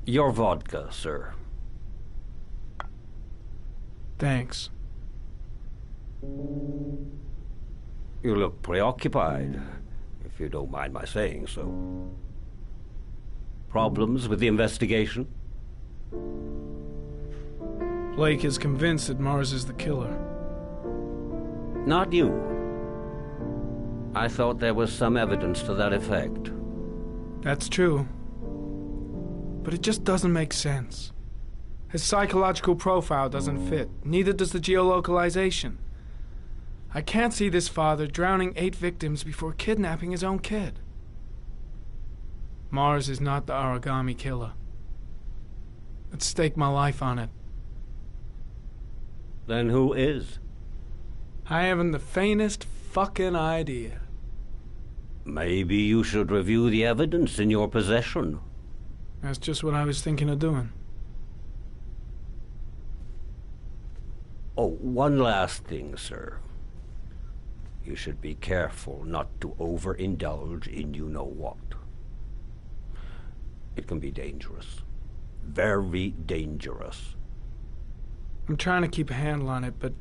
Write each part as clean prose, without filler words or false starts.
Your vodka, sir. Thanks. You look preoccupied, if you don't mind my saying so. Problems with the investigation? Blake is convinced that Mars is the killer. Not you. I thought there was some evidence to that effect. That's true. But it just doesn't make sense. His psychological profile doesn't fit. Neither does the geolocalization. I can't see this father drowning 8 victims before kidnapping his own kid. Mars is not the origami killer. I'd stake my life on it. Then who is? I haven't the faintest fucking idea. Maybe you should review the evidence in your possession. That's just what I was thinking of doing. Oh, one last thing, sir. You should be careful not to overindulge in you-know-what. It can be dangerous. Very dangerous. I'm trying to keep a handle on it, but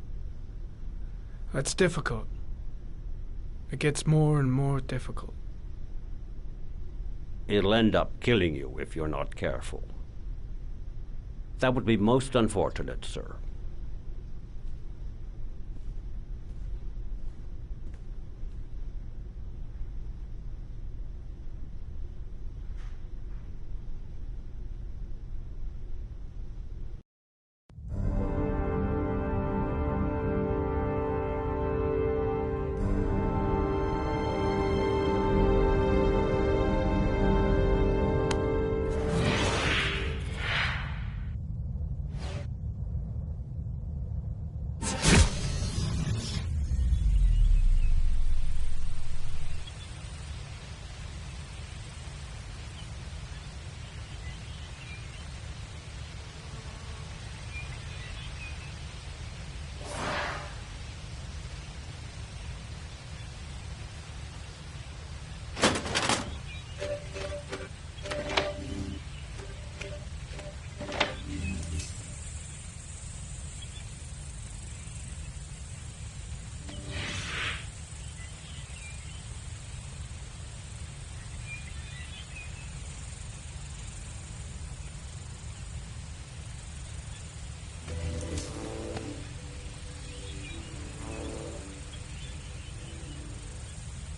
that's difficult. It gets more and more difficult. It'll end up killing you if you're not careful. That would be most unfortunate, sir.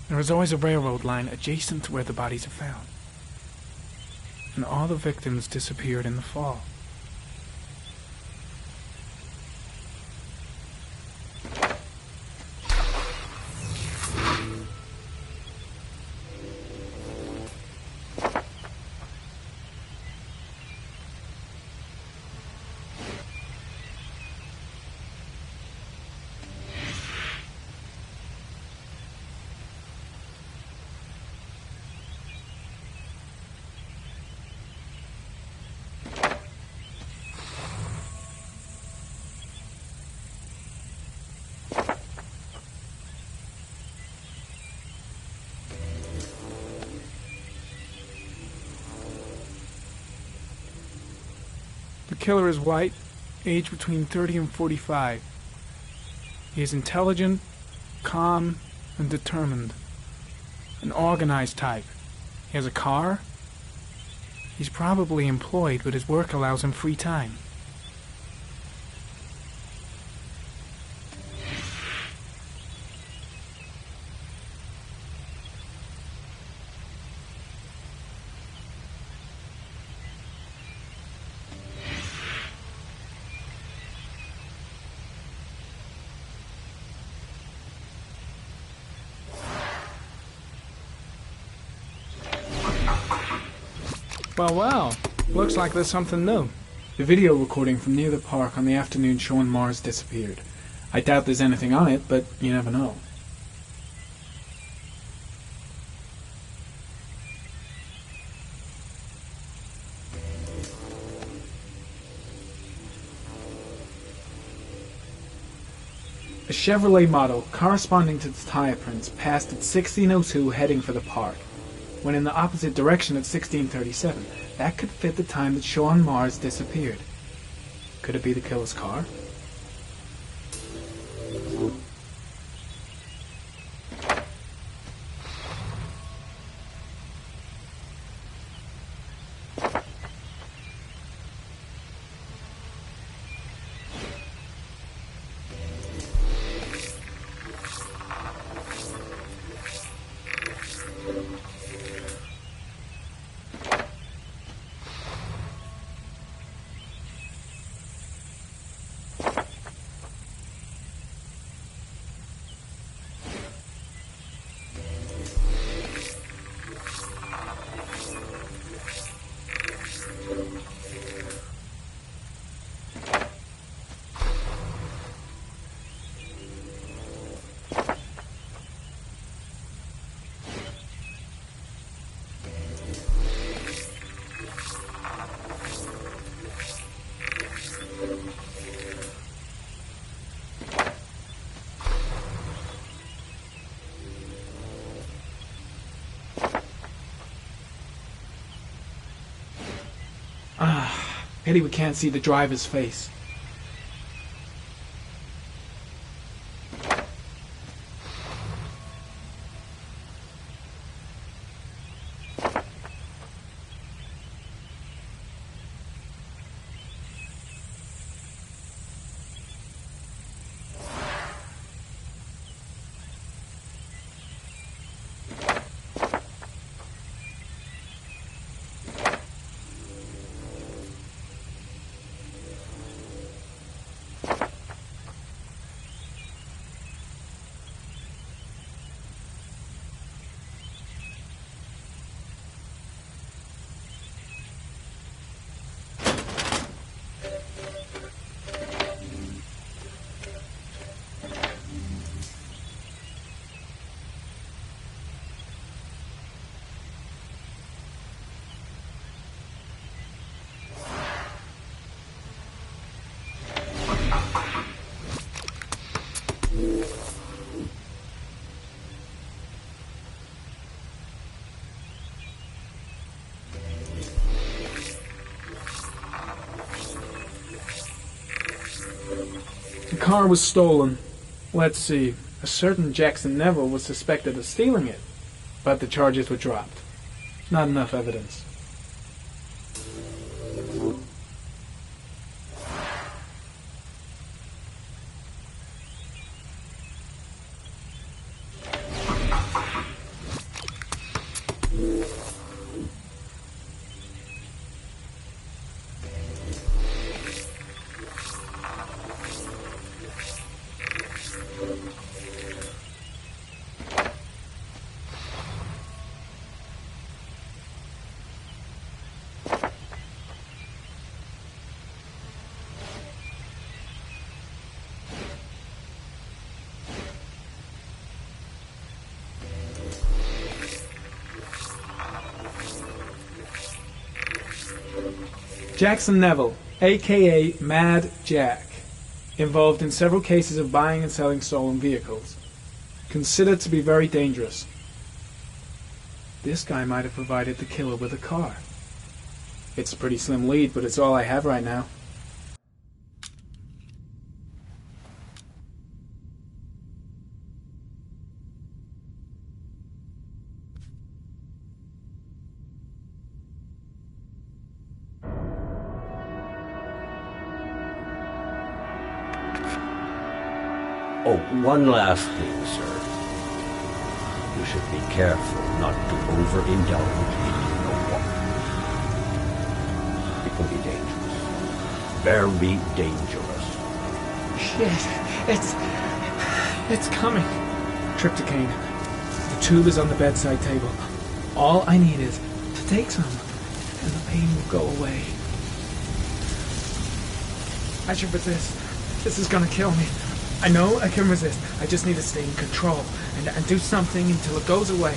There is always a railroad line adjacent to where the bodies are found. And all the victims disappeared in the fall. The killer is white, aged between 30 and 45. He is intelligent, calm, and determined. An organized type. He has a car. He's probably employed, but his work allows him free time. Well, well. Looks like there's something new. The video recording from near the park on the afternoon showing Mars disappeared. I doubt there's anything on it, but you never know. A Chevrolet model corresponding to the tire prints passed at 16:02 heading for the park, when in the opposite direction at 16:37. That could fit the time that Sean Mars disappeared. Could it be the killer's car? Pity we can't see the driver's face. The car was stolen. Let's see. A certain Jackson Neville was suspected of stealing it, but the charges were dropped. Not enough evidence. Jackson Neville, a.k.a. Mad Jack, involved in several cases of buying and selling stolen vehicles. Considered to be very dangerous. This guy might have provided the killer with a car. It's a pretty slim lead, but it's all I have right now. Oh, one last thing, sir. You should be careful not to overindulge in you know what. It can be dangerous. Very dangerous. Shit, it's coming. Trypticane. The tube is on the bedside table. All I need is to take some. and the pain will go away. I should resist. This is gonna kill me. I know I can resist. I just need to stay in control and do something until it goes away.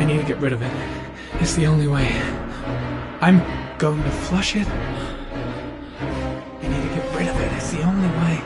I need to get rid of it. It's the only way. I'm going to flush it. I need to get rid of it. It's the only way.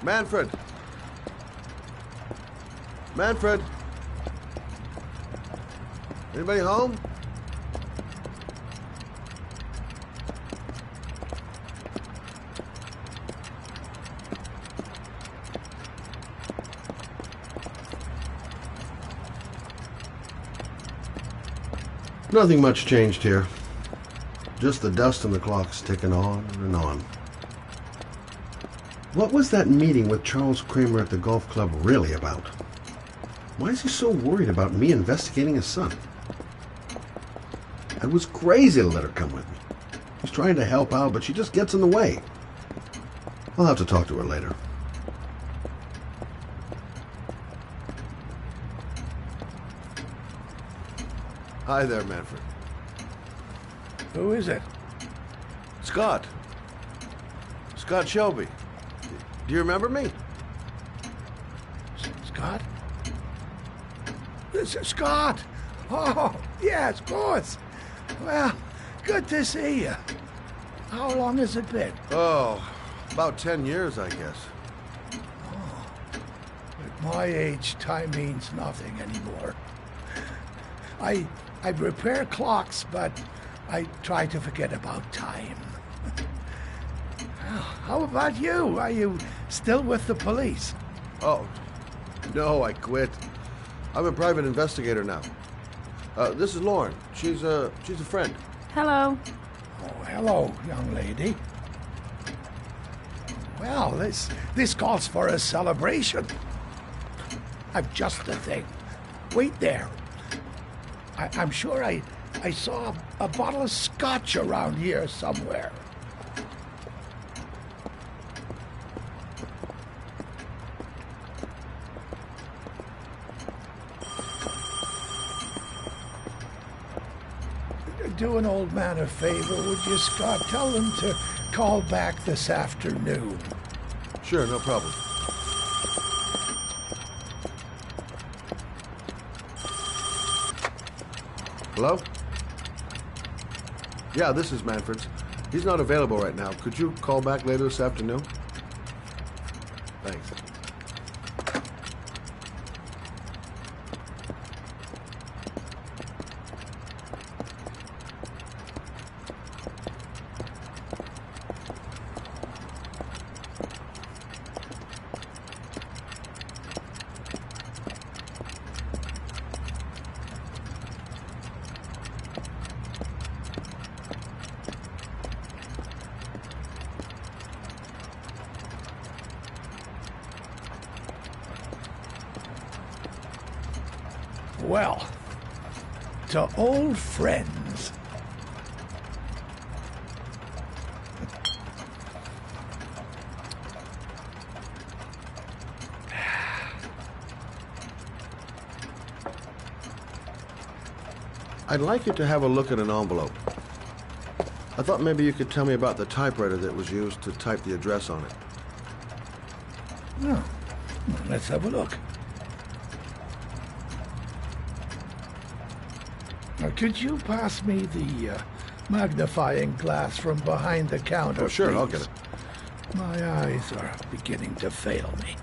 Manfred! Manfred! Anybody home? Nothing much changed here. Just the dust and the clocks ticking on and on. What was that meeting with Charles Kramer at the golf club really about? Why is he so worried about me investigating his son? I was crazy to let her come with me. She's trying to help out, but she just gets in the way. I'll have to talk to her later. Hi there, Manfred. Who is it? Scott. Scott Shelby. Do you remember me? Scott? This is Scott! Oh, yes, of course. Well, good to see you. How long has it been? Oh, about 10 years, I guess. At my age, time means nothing anymore. I repair clocks, but I try to forget about time. How about you? Are you still with the police? Oh, no, I quit. I'm a private investigator now. This is Lauren. She's a friend. Hello. Oh, hello, young lady. Well, this calls for a celebration. I'm just the thing. Wait there. I'm sure I saw a bottle of scotch around here somewhere. Do an old man a favor, would you, Scott? Tell them to call back this afternoon. Sure, no problem. Hello? Yeah, this is Manfred's. He's not available right now. Could you call back later this afternoon? Thanks. Well, to old friends. I'd like you to have a look at an envelope. I thought maybe you could tell me about the typewriter that was used to type the address on it. Oh, well, let's have a look. Now, could you pass me the magnifying glass from behind the counter, Oh, sure, please? I'll get it. My eyes are beginning to fail me.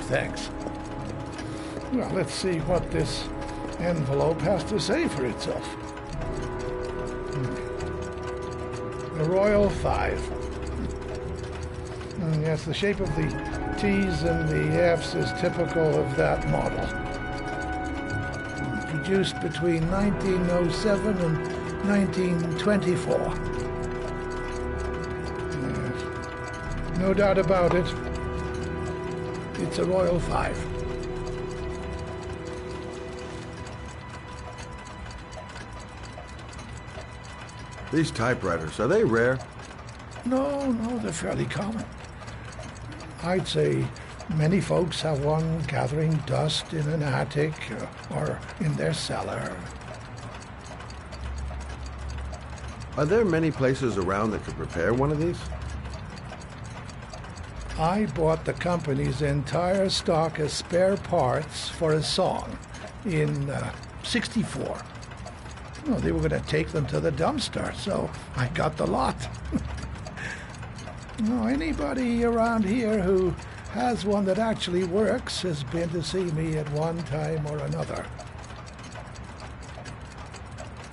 Thanks. Well, let's see what this envelope has to say for itself. The Royal Five. Yes, the shape of the T's and the F's is typical of that model. Produced between 1907 and 1924. Yes. No doubt about it. It's a Royal Five. These typewriters, are they rare? No, they're fairly common. I'd say many folks have one gathering dust in an attic or in their cellar. Are there many places around that could repair one of these? I bought the company's entire stock of spare parts for a song in '64. Well, they were going to take them to the dumpster, so I got the lot. Anybody around here who has one that actually works has been to see me at one time or another.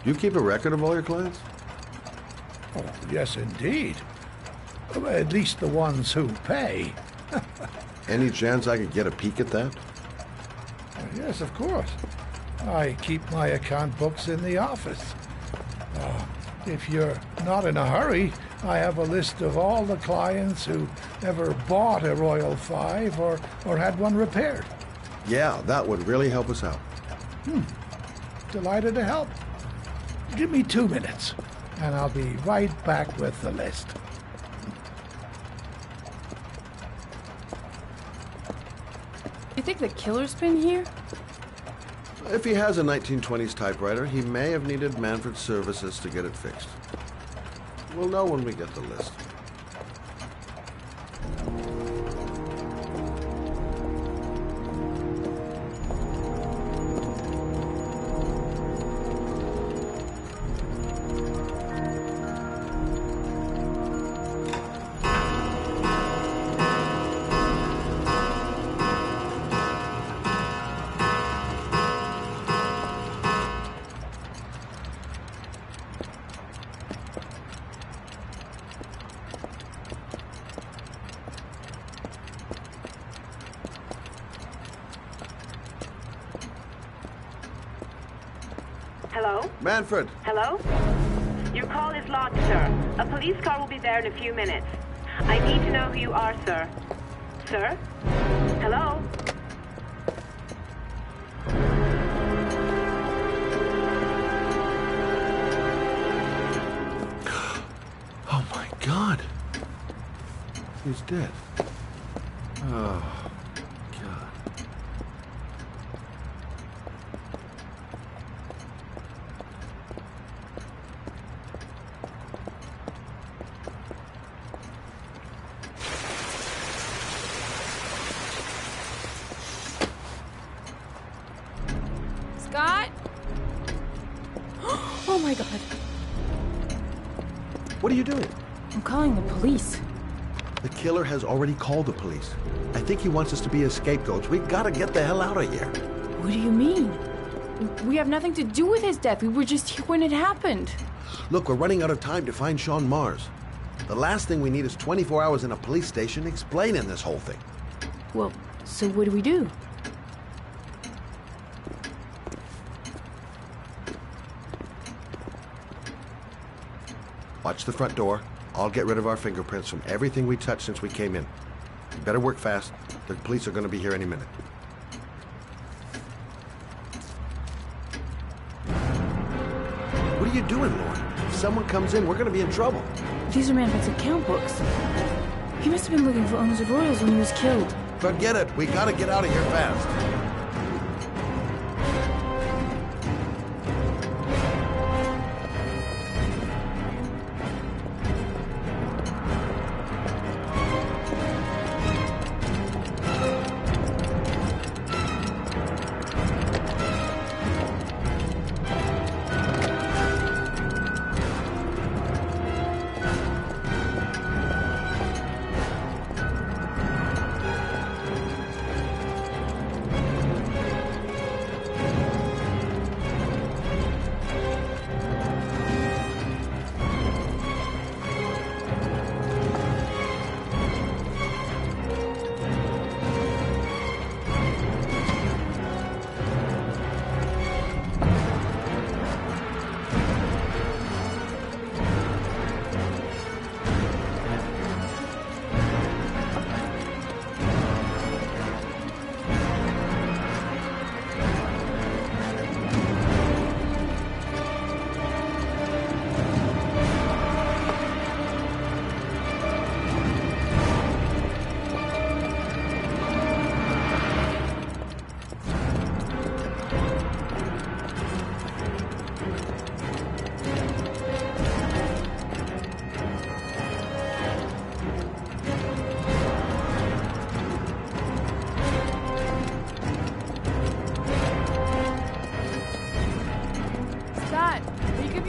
Do you keep a record of all your clients? Oh, yes, indeed. At least the ones who pay. Any chance I could get a peek at that? Yes, of course. I keep my account books in the office. If you're not in a hurry, I have a list of all the clients who ever bought a Royal Five or had one repaired. Yeah, that would really help us out. Delighted to help. Give me 2 minutes, and I'll be right back with the list. You think the killer's been here? If he has a 1920s typewriter, he may have needed Manfred's services to get it fixed. We'll know when we get the list. Hello? Manfred! Hello? Your call is logged, sir. A police car will be there in a few minutes. I need to know who you are, sir. Sir? Hello? Oh my God! He's dead. Oh, God. Scott? Oh my God. What are you doing? I'm calling the police. The killer has already called the police. I think he wants us to be his scapegoats. We gotta get the hell out of here. What do you mean? We have nothing to do with his death. We were just here when it happened. Look, we're running out of time to find Sean Mars. The last thing we need is 24 hours in a police station explaining this whole thing. Well, so what do we do? Watch the front door. I'll get rid of our fingerprints from everything we touched since we came in. You better work fast. The police are going to be here any minute. What are you doing, Lauren? If someone comes in, we're going to be in trouble. These are manifest account books. He must have been looking for owners of Royals when he was killed. Forget it. We got to get out of here fast.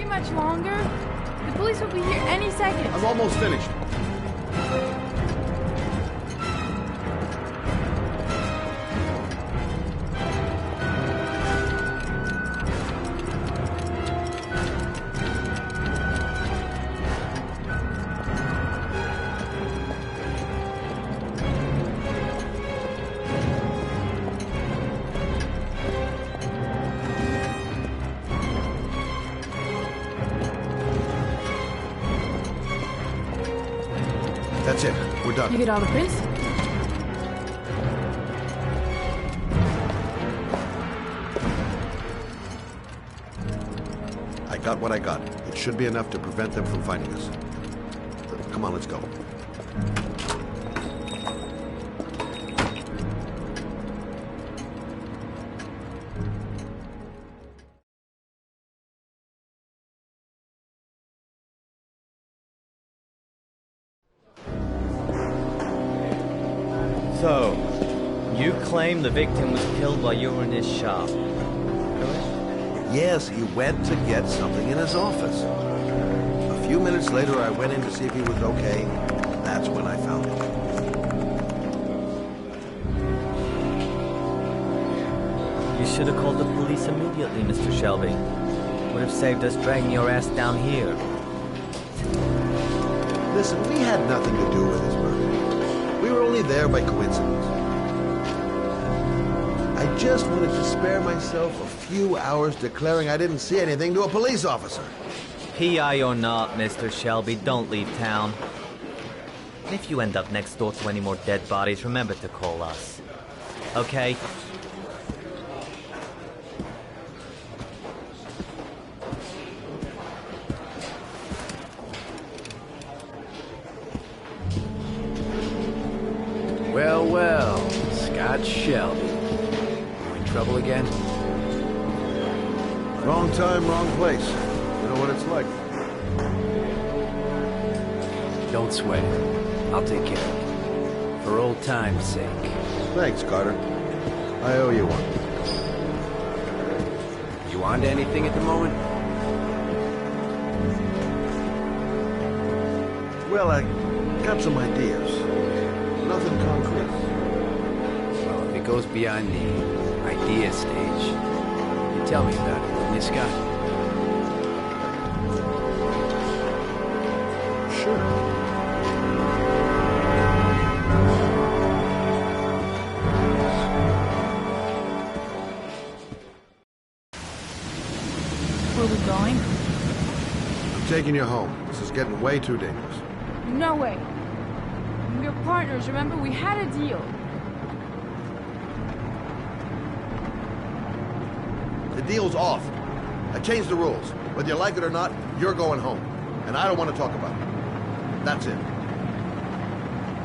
Much longer? The police will be here any second. I'm almost finished. That's it. We're done. You get all the prints? I got what I got. It should be enough to prevent them from finding us. Come on, let's go. So, you claim the victim was killed while you were in his shop, correct? Yes, he went to get something in his office. A few minutes later, I went in to see if he was okay. That's when I found him. You should have called the police immediately, Mr. Shelby. Would have saved us dragging your ass down here. Listen, we had nothing to do with this murder. We were only there by coincidence. I just wanted to spare myself a few hours declaring I didn't see anything to a police officer. PI or not, Mr. Shelby, don't leave town. And if you end up next door to any more dead bodies, remember to call us. Okay? Well, well, Scott Shelby. You in trouble again? Wrong time, wrong place. You know what it's like. Don't sweat it. I'll take care of it. For old time's sake. Thanks, Carter. I owe you one. You on to anything at the moment? Well, I got some ideas. Nothing concrete. Well, if it goes beyond the idea stage, you tell me about it, wouldn't you, Scott? Sure. Where are we going? taking you home. This is getting way too dangerous. No way. We're partners, remember? We had a deal. The deal's off. I changed the rules. Whether you like it or not, you're going home. And I don't want to talk about it. That's it.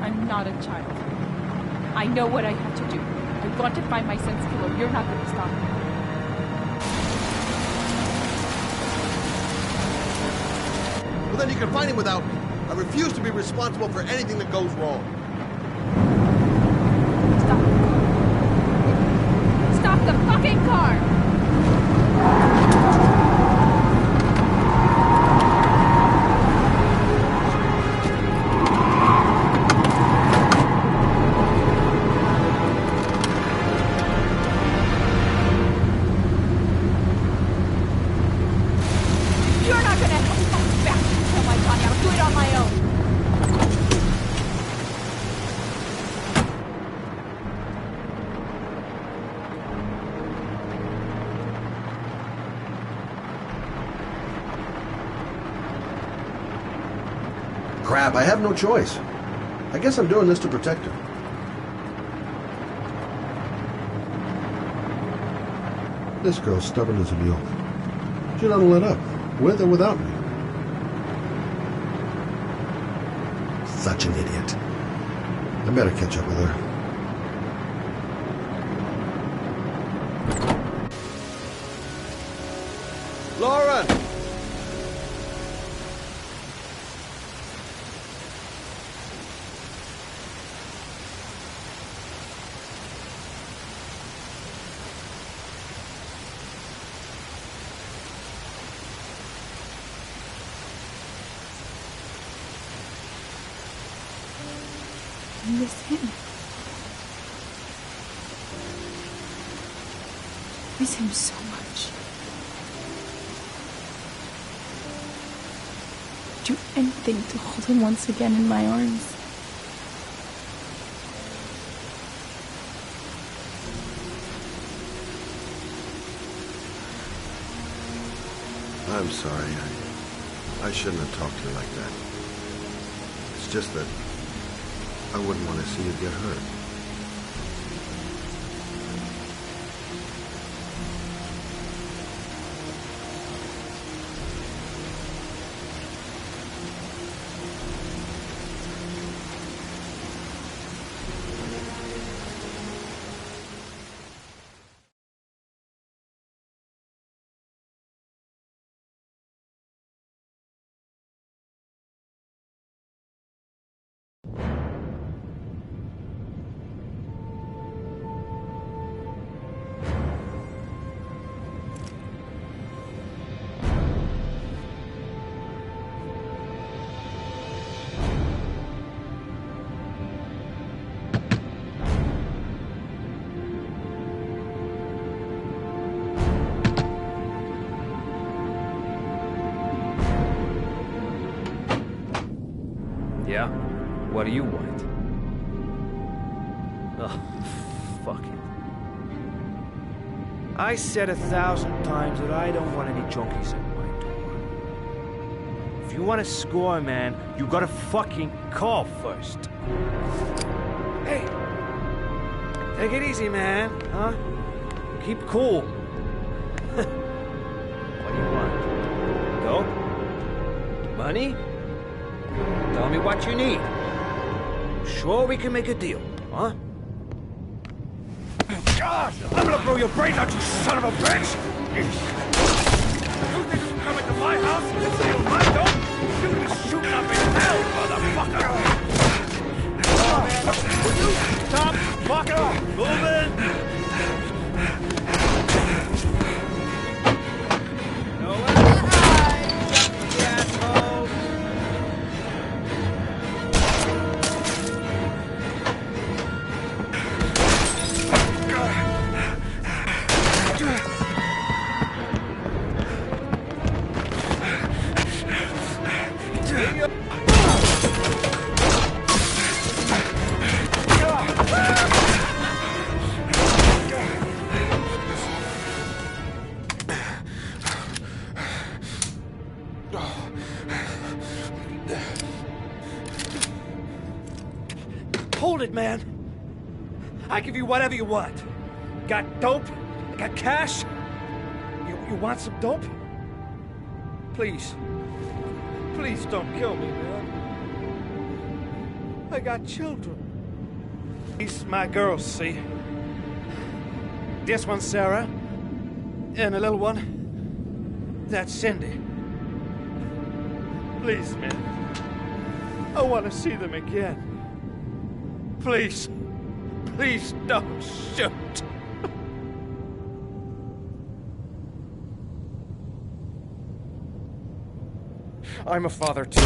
I'm not a child. I know what I have to do. I want to find my son's killer. You're not going to stop me. Well, then you can find him without me. I refuse to be responsible for anything that goes wrong. Stop. Stop the fucking car! Crap, I have no choice. I guess I'm doing this to protect her. This girl's stubborn as a mule. She doesn't let up, with or without me. Such an idiot. I better catch up with her. Lauren! I miss him. I miss him so much. Do anything to hold him once again in my arms. I'm sorry. I shouldn't have talked to you like that. It's just that I wouldn't want to see you get hurt. Yeah? What do you want? Oh, fuck it. I said 1,000 times that I don't want any junkies at my door. If you want to score, man, you gotta fucking call first. Hey! Take it easy, man, huh? Keep cool. What do you want? Dope? Money? Tell me what you need. Sure we can make a deal, huh? God, I'm gonna blow your brains out, you son of a bitch! You think you come into my house and say you're my dog? You're gonna be shooting up in hell, motherfucker! Would you stop fucking moving? Hold it, man. I give you whatever you want. Got dope? Got cash? You want some dope? Please. Please don't kill me, man. I got children. These my girls, see? This one's Sarah. And the little one, that's Cindy. Please, man. I want to see them again. Please. Please don't shoot. I'm a father too.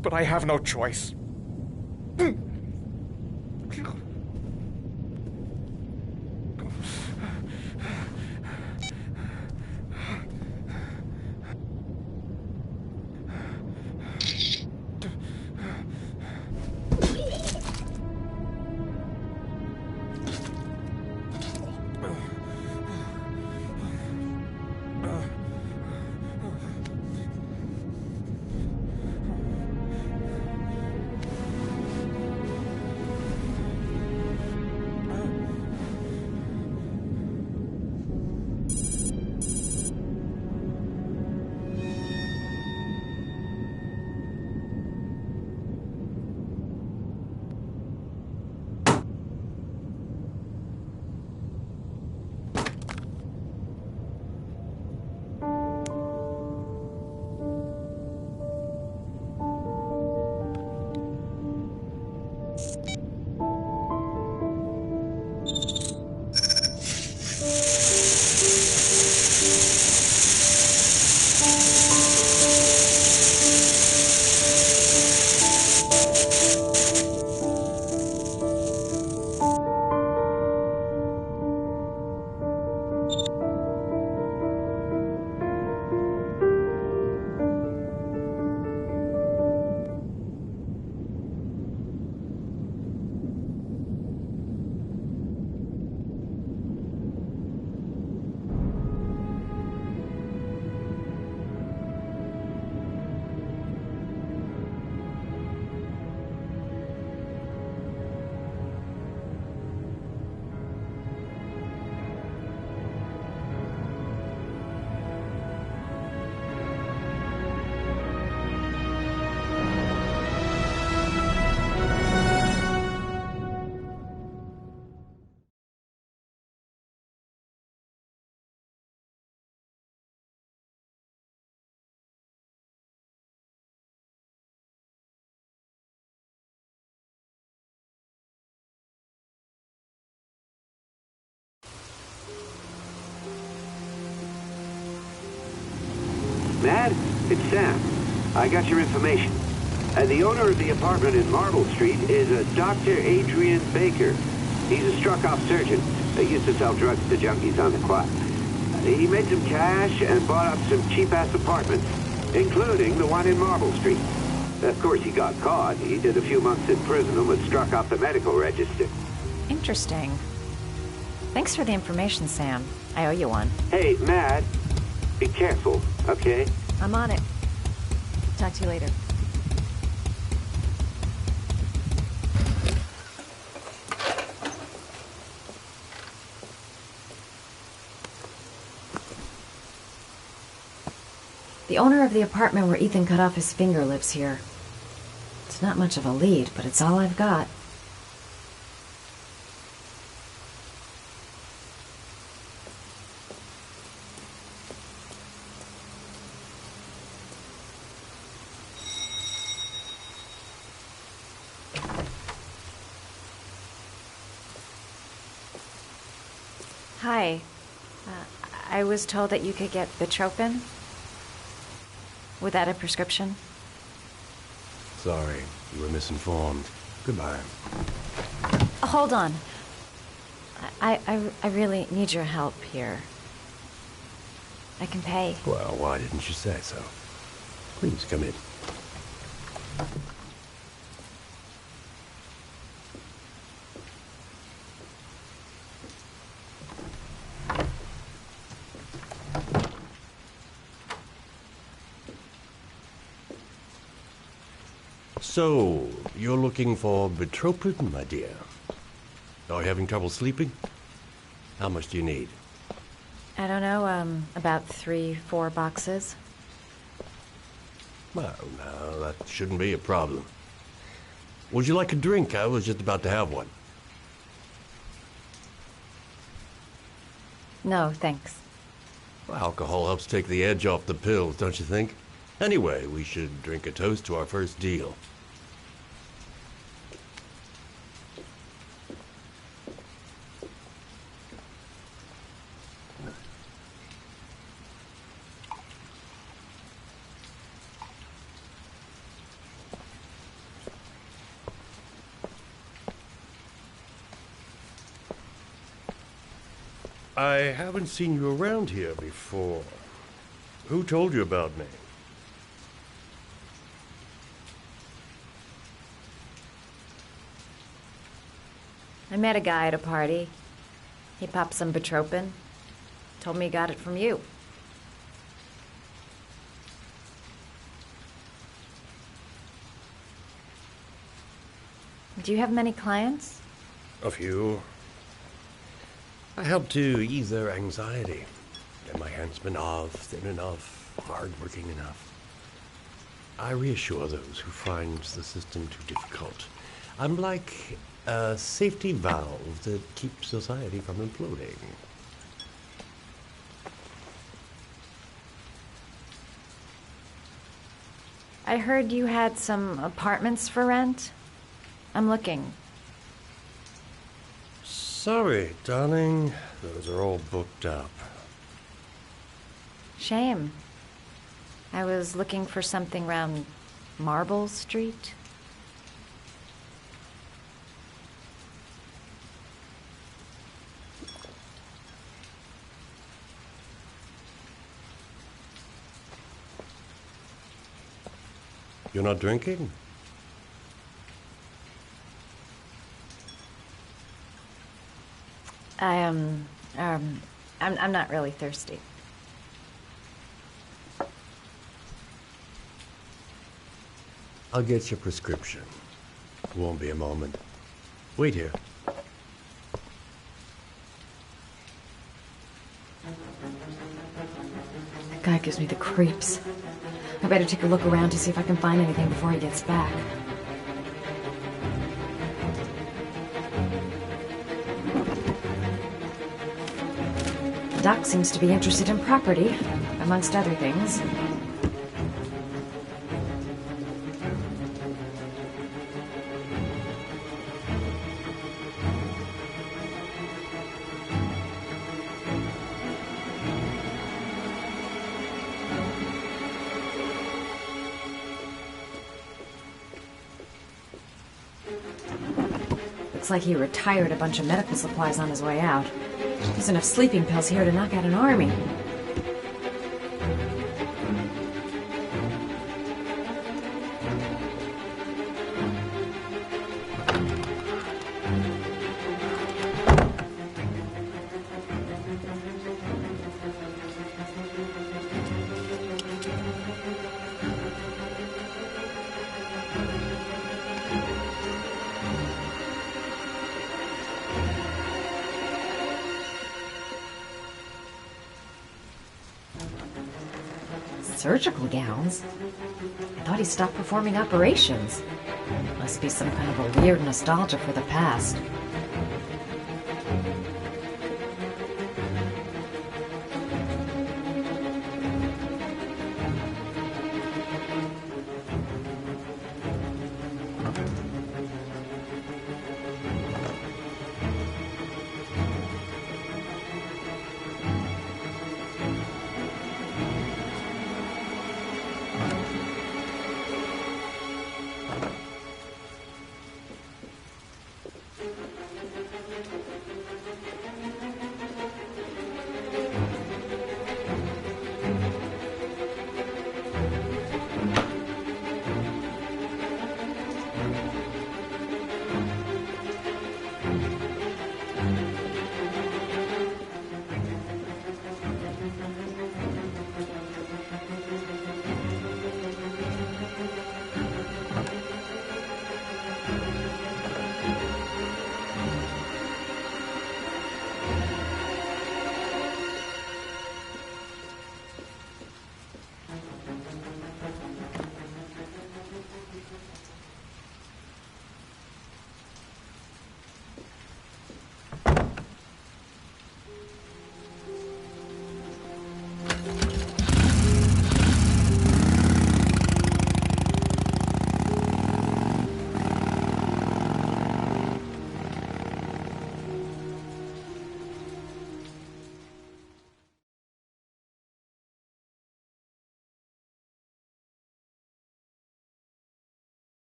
But I have no choice. Matt, it's Sam. I got your information. The owner of the apartment in Marble Street is a Dr. Adrian Baker. He's a struck-off surgeon. He used to sell drugs to junkies on the quad. He made some cash and bought up some cheap-ass apartments, including the one in Marble Street. Of course, he got caught. He did a few months in prison and was struck off the medical register. Interesting. Thanks for the information, Sam. I owe you one. Hey, Matt, be careful, okay? I'm on it. Talk to you later. The owner of the apartment where Ethan cut off his finger lives here. It's not much of a lead, but it's all I've got. Hi. I was told that you could get Bitropin. Without a prescription? Sorry, you were misinformed. Goodbye. Hold on. I really need your help here. I can pay. Well, why didn't you say so? Please come in. So, you're looking for betropin, my dear? Are you having trouble sleeping? How much do you need? I don't know, about 3-4 boxes. Well, no, that shouldn't be a problem. Would you like a drink? I was just about to have one. No, thanks. Well, alcohol helps take the edge off the pills, don't you think? Anyway, we should drink a toast to our first deal. I haven't seen you around here before. Who told you about me? I met a guy at a party. He popped some betropin. Told me he got it from you. Do you have many clients? A few. I help to ease their anxiety. Get my handsmen off, thin enough, hard-working enough. I reassure those who find the system too difficult. I'm like a safety valve that keeps society from imploding. I heard you had some apartments for rent. I'm looking. Sorry, darling. Those are all booked up. Shame. I was looking for something around Marble Street. You're not drinking? I'm not really thirsty. I'll get your prescription. Won't be a moment. Wait here. That guy gives me the creeps. I better take a look around to see if I can find anything before he gets back. Doc seems to be interested in property, amongst other things. Looks like he retired a bunch of medical supplies on his way out. There's enough sleeping pills here to knock out an army. Surgical gowns? I thought he stopped performing operations. Must be some kind of a weird nostalgia for the past.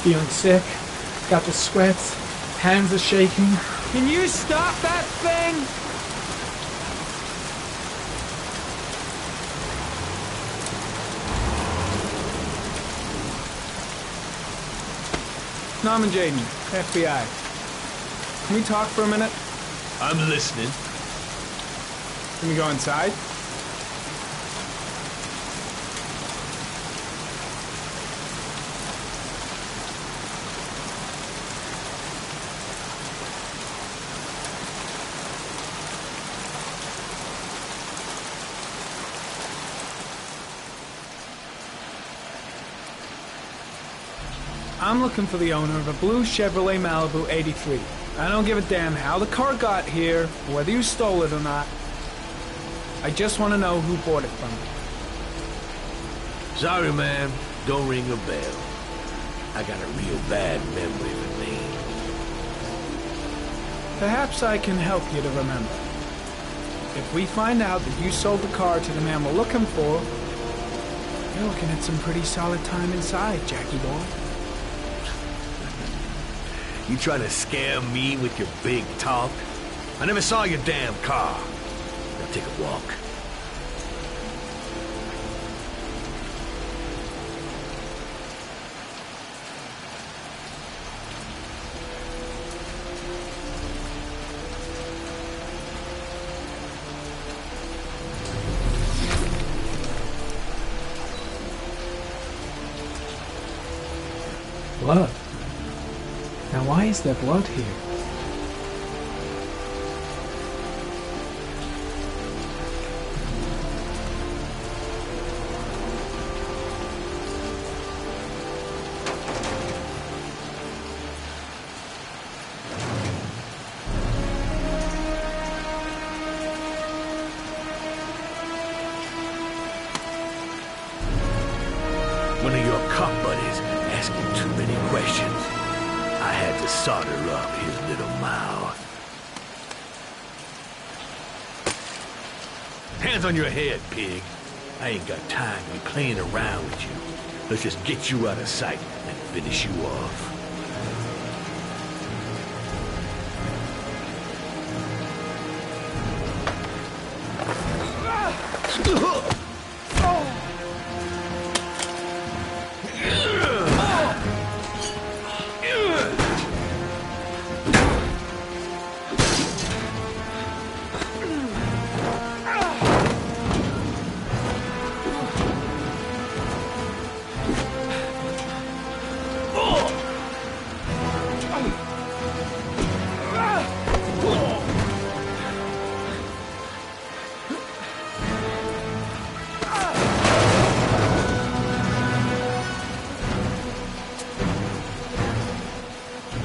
Feeling sick, got the sweats, hands are shaking. Can you stop that thing? Norman Jaden, FBI. Can we talk for a minute? I'm listening. Can we go inside? I'm looking for the owner of a blue Chevrolet Malibu 83. I don't give a damn how the car got here, or whether you stole it or not. I just want to know who bought it from me. Sorry, man. Don't ring a bell. I got a real bad memory for names. Perhaps I can help you to remember. If we find out that you sold the car to the man we're looking for, you're looking at some pretty solid time inside, Jackie boy. You trying to scare me with your big talk? I never saw your damn car. Now take a walk. Blood. Now why is there blood here? One of your cop buddies asking too many questions. I had to solder up his little mouth. Hands on your head, pig. I ain't got time to be playing around with you. Let's just get you out of sight and finish you off.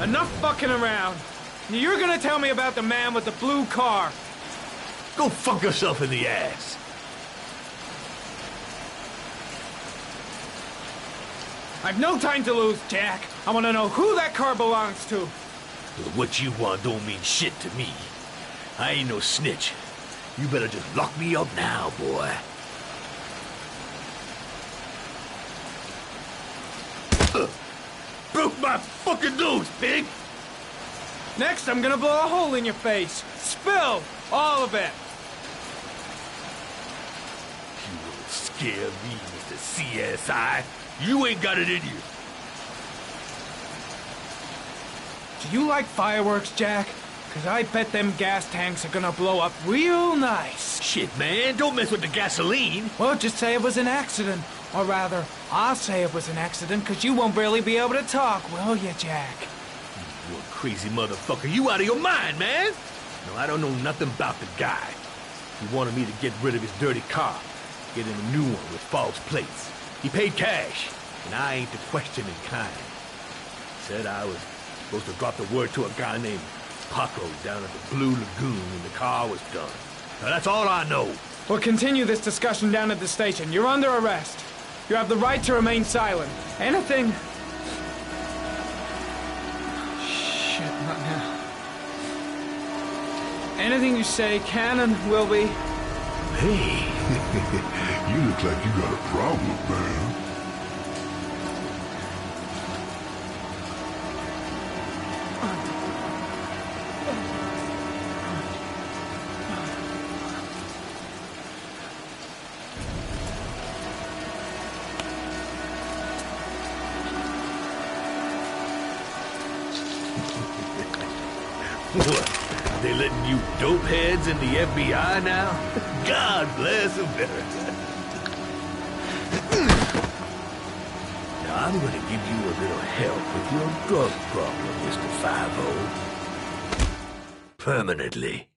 Enough fucking around. You're gonna tell me about the man with the blue car. Go fuck yourself in the ass. I've no time to lose, Jack. I want to know who that car belongs to. Well, what you want don't mean shit to me. I ain't no snitch. You better just lock me up now, boy. Broke my fucking nose, pig! Next, I'm gonna blow a hole in your face. Spill all of it. You won't scare me, Mr. CSI. You ain't got it in you. Do you like fireworks, Jack? Because I bet them gas tanks are gonna blow up real nice. Shit, man, don't mess with the gasoline. Well, just say it was an accident. Or rather, I'll say it was an accident, because you won't barely be able to talk, will you, Jack? You a crazy motherfucker. You out of your mind, man. No, I don't know nothing about the guy. He wanted me to get rid of his dirty car, get him a new one with false plates. He paid cash, and I ain't the questioning kind. Said I was supposed to drop the word to a guy named Paco down at the Blue Lagoon when the car was done. Now, that's all I know. We'll continue this discussion down at the station. You're under arrest. You have the right to remain silent. Anything... Shit, not now. Anything you say can and will be... Hey. You look like you got a problem, man. dope heads in the FBI now? God bless America. Now, I'm gonna give you a little help with your drug problem, Mr. 5-0. Permanently.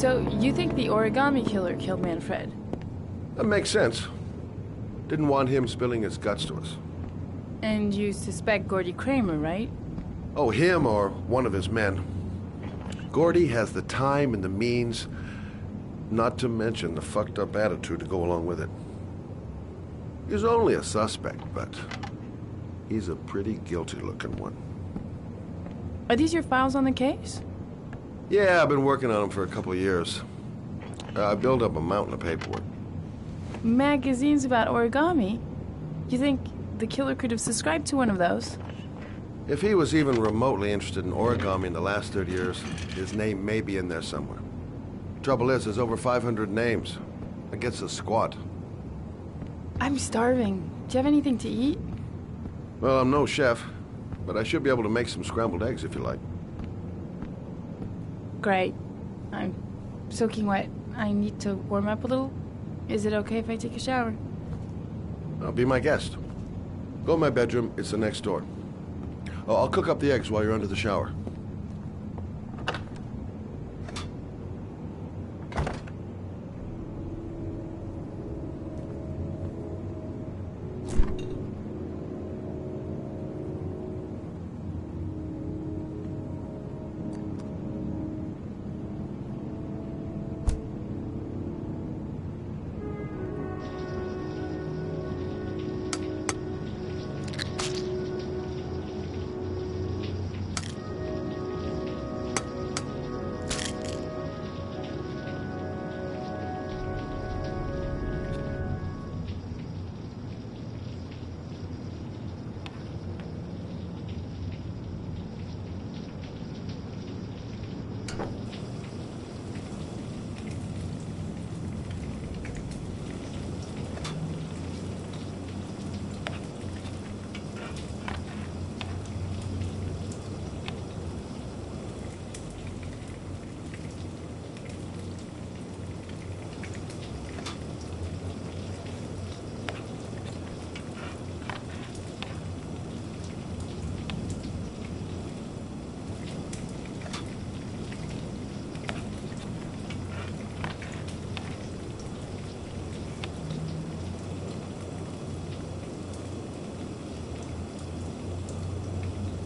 So, you think the origami killer killed Manfred? That makes sense. Didn't want him spilling his guts to us. And you suspect Gordy Kramer, right? Oh, him or one of his men. Gordy has the time and the means, not to mention the fucked up attitude to go along with it. He's only a suspect, but he's a pretty guilty-looking one. Are these your files on the case? Yeah, I've been working on him for a couple of years. I built up a mountain of paperwork. Magazines about origami? You think the killer could have subscribed to one of those? If he was even remotely interested in origami in the last 30 years, his name may be in there somewhere. Trouble is, there's over 500 names. That gets us squat. I'm starving. Do you have anything to eat? Well, I'm no chef, but I should be able to make some scrambled eggs if you like. Great. I'm soaking wet. I need to warm up a little. Is it okay if I take a shower? Be my guest. Go in my bedroom. It's the next door. Oh, I'll cook up the eggs while you're under the shower.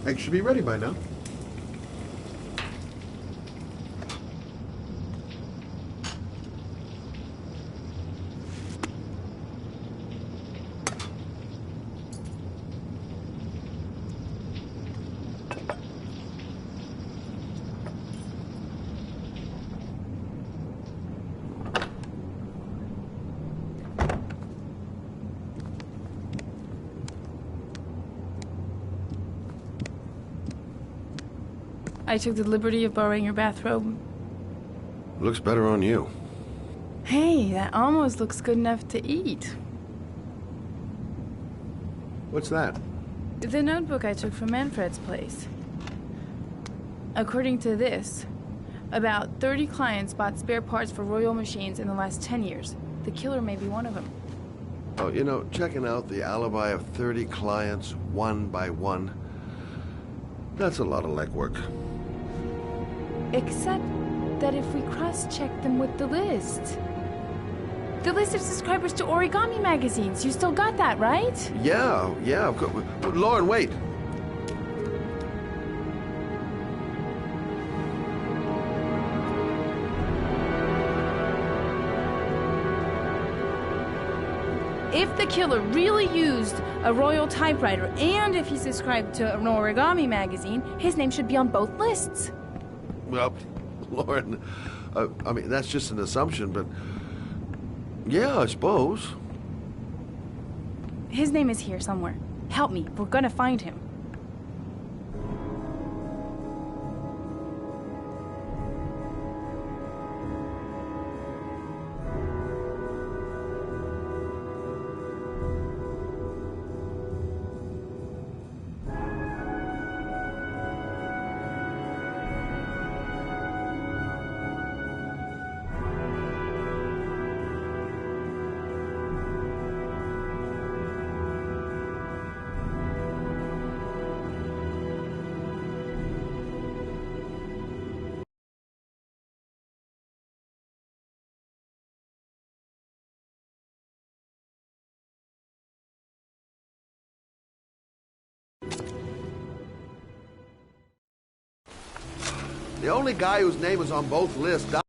Eggs should be ready by now. I took the liberty of borrowing your bathrobe. Looks better on you. Hey, that almost looks good enough to eat. What's that? The notebook I took from Manfred's place. According to this, about 30 clients bought spare parts for Royal machines in the last 10 years. The killer may be one of them. Oh, you know, checking out the alibi of 30 clients one by one, that's a lot of legwork. Except that if we cross-check them with the list. The list of subscribers to origami magazines. You still got that, right? Yeah, of course. Lauren, wait. If the killer really used a Royal typewriter and if he subscribed to an origami magazine, his name should be on both lists. Well, Lauren, I mean, that's just an assumption, but yeah, I suppose. His name is here somewhere. Help me. We're gonna find him. The only guy whose name is on both lists died.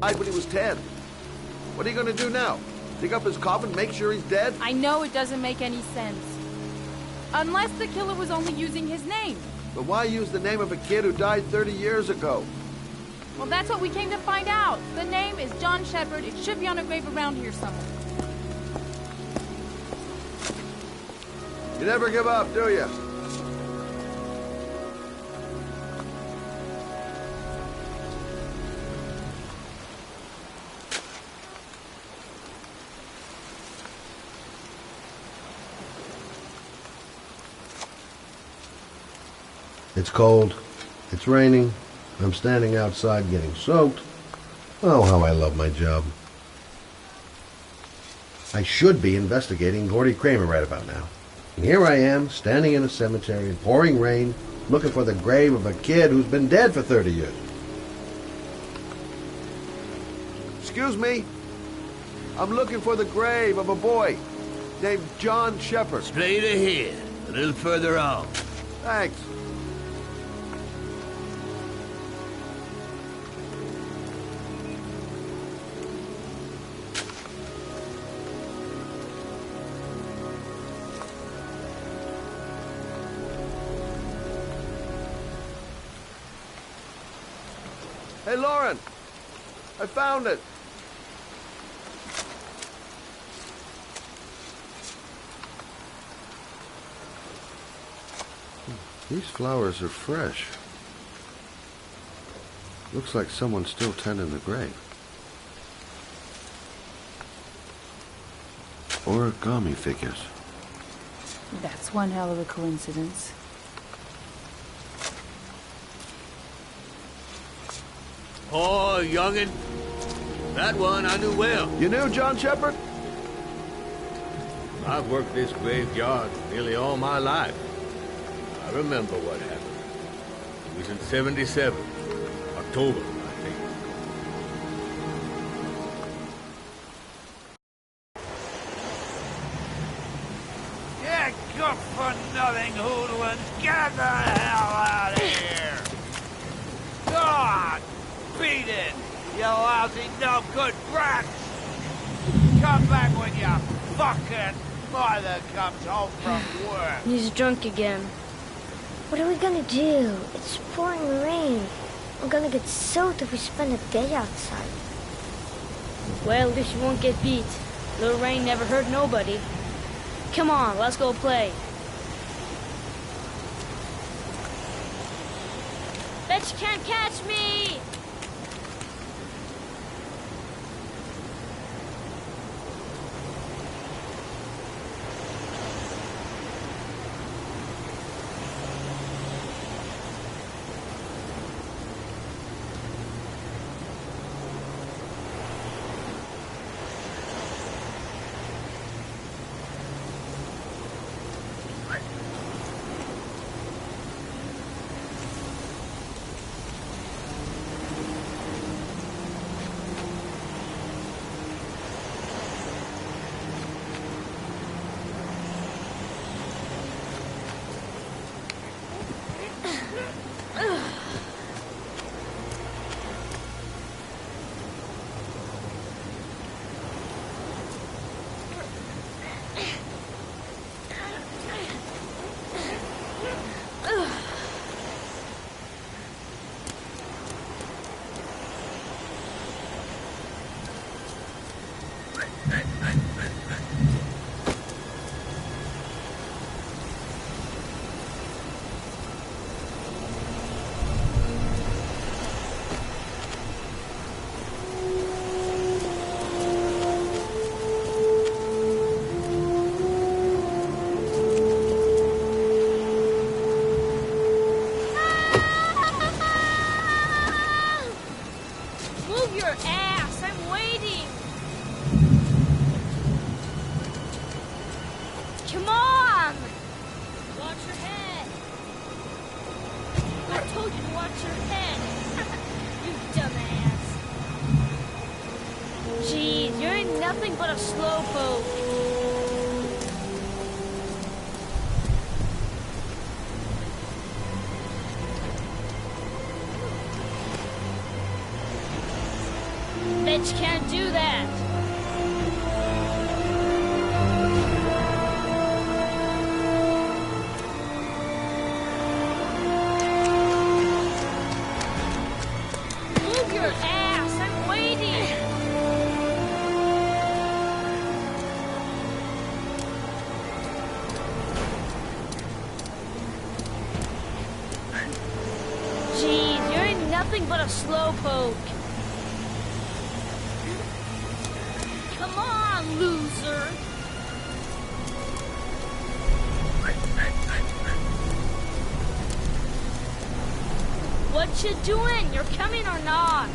When he was 10. What are you gonna do now? Dig up his coffin, make sure he's dead? I know it doesn't make any sense. Unless the killer was only using his name. But why use the name of a kid who died 30 years ago? Well, that's what we came to find out. The name is John Shepard. It should be on a grave around here somewhere. You never give up, do you? It's cold. It's raining. I'm standing outside getting soaked. Oh, how I love my job. I should be investigating Gordy Kramer right about now. And here I am, standing in a cemetery in pouring rain, looking for the grave of a kid who's been dead for 30 years. Excuse me. I'm looking for the grave of a boy named John Shepard. Straight ahead. A little further on. Thanks. Hey, Lauren! I found it! These flowers are fresh. Looks like someone's still tending the grave. Origami figures. That's one hell of a coincidence. Oh, youngin'. That one I knew well. You knew John Shepard? I've worked this graveyard nearly all my life. I remember what happened. It was in 77. October, I think. Yeah, good for nothing hoodlums. Get the hell out of here! God! Beat it! You lousy, no good brats! Come back when your fucking mother comes home from work! He's drunk again. What are we gonna do? It's pouring rain. We're gonna get soaked if we spend a day outside. Well, at least you won't get beat. Little rain never hurt nobody. Come on, let's go play. Bet you can't catch me! Move your ass! I'm waiting! Come on! Watch your head! I told you to watch your head! You dumbass! Jeez, you're nothing but a slowpoke! Bet you can't do that! Move your ass! I'm waiting! Jeez, you're nothing but a slowpoke! Come on, loser! What you doing? You're coming or not?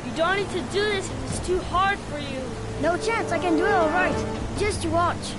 You don't need to do this if it's too hard for you. No chance, I can do it all right. Just you watch.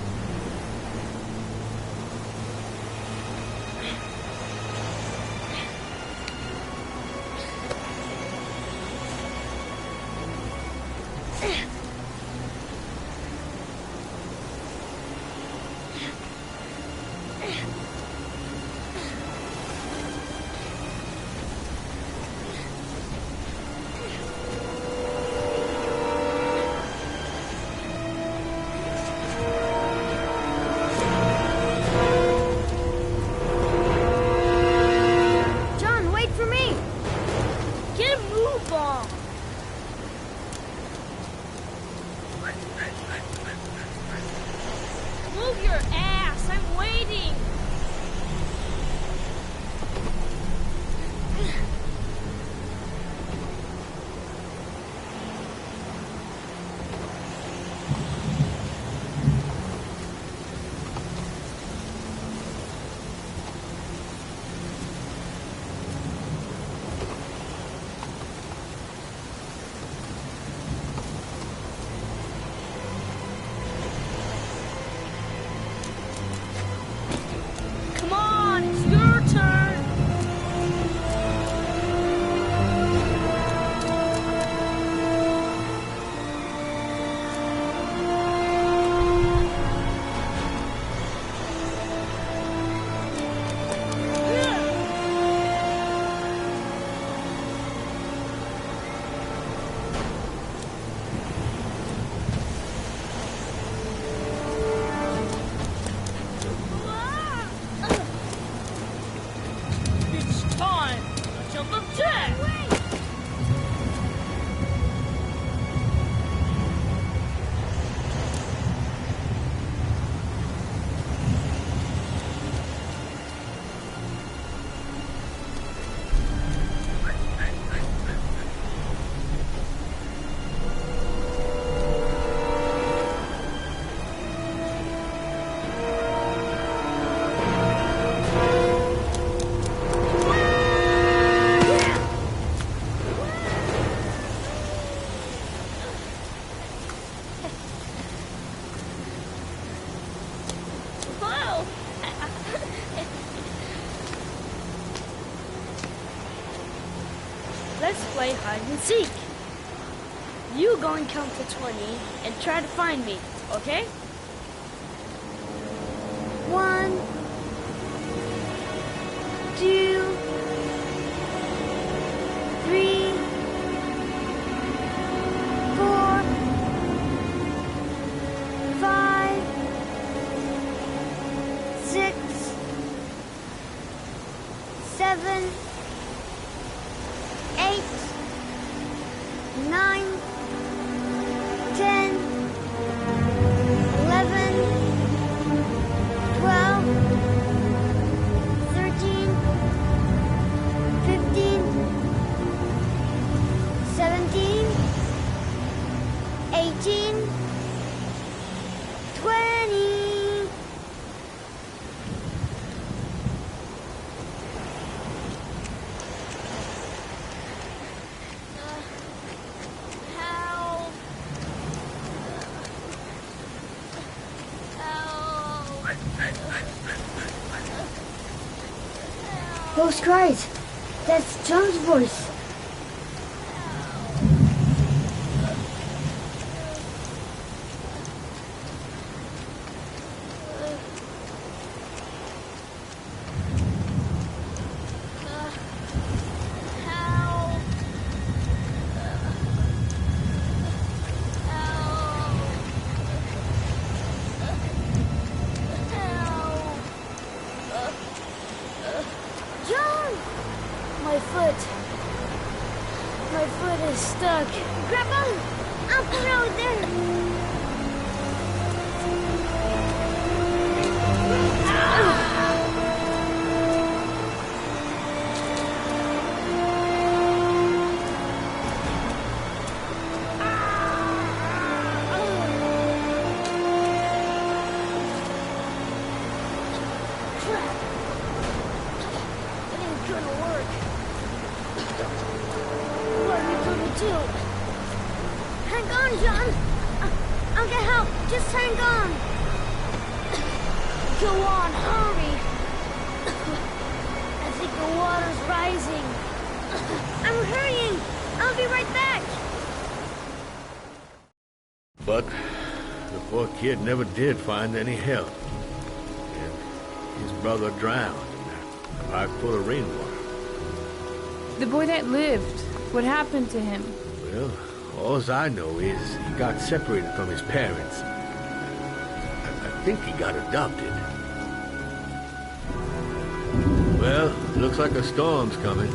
Move your ass! I'm waiting! play hide and seek. You go and count to 20 and try to find me, okay? 1, 2, 3, 4, 5, 6, 7, 8, 9, 10, 11, 12, 13, 15, 17, 18, 20. Help. Those cries. That's John's voice. John! My foot. My foot is stuck. Grab on! I'll put it over there. Crap. It ain't gonna work. What are we gonna do? Hang on, John. I'll get help. Just hang on. Go on, hurry. I think the water's rising. I'm hurrying. I'll be right back. But the poor kid never did find any help. And his brother drowned in a pipe full of rainwater. The boy that lived, what happened to him? Well, all I know is he got separated from his parents. I think he got adopted. Well, looks like a storm's coming.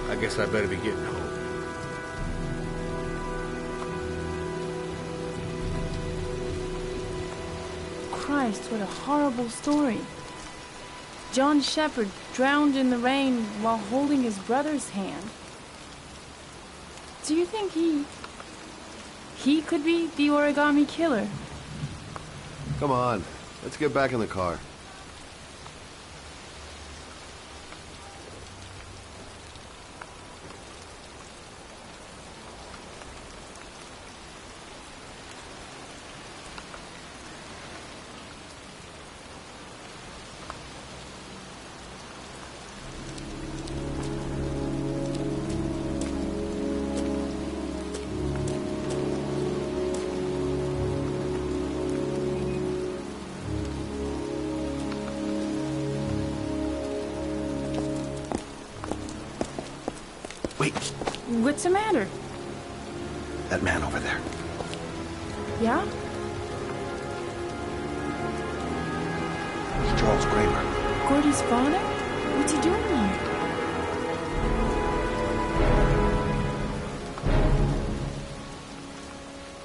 I guess I better be getting home. Christ, what a horrible story. John Shepherd drowned in the rain while holding his brother's hand. Do you think he could be the origami killer? Come on, let's get back in the car. Wait, What's the matter? that man over there. Yeah? It's Charles Kramer. Gordy's father? What's he doing here?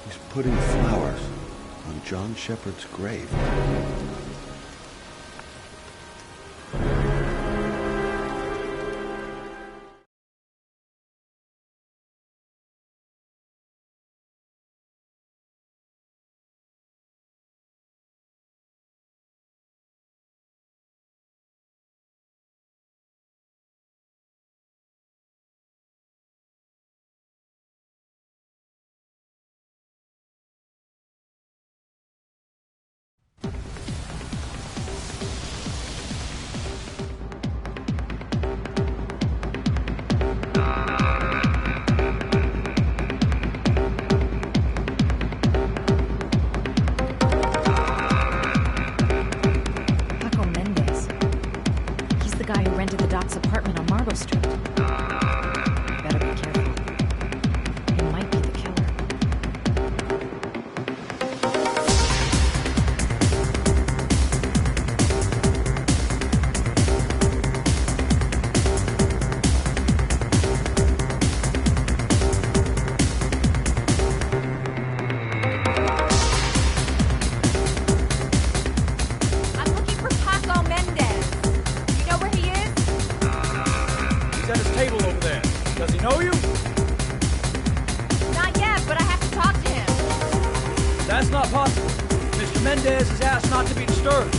He's putting flowers on John Shepherd's grave. That's not possible. Mr. Mendez has asked not to be disturbed.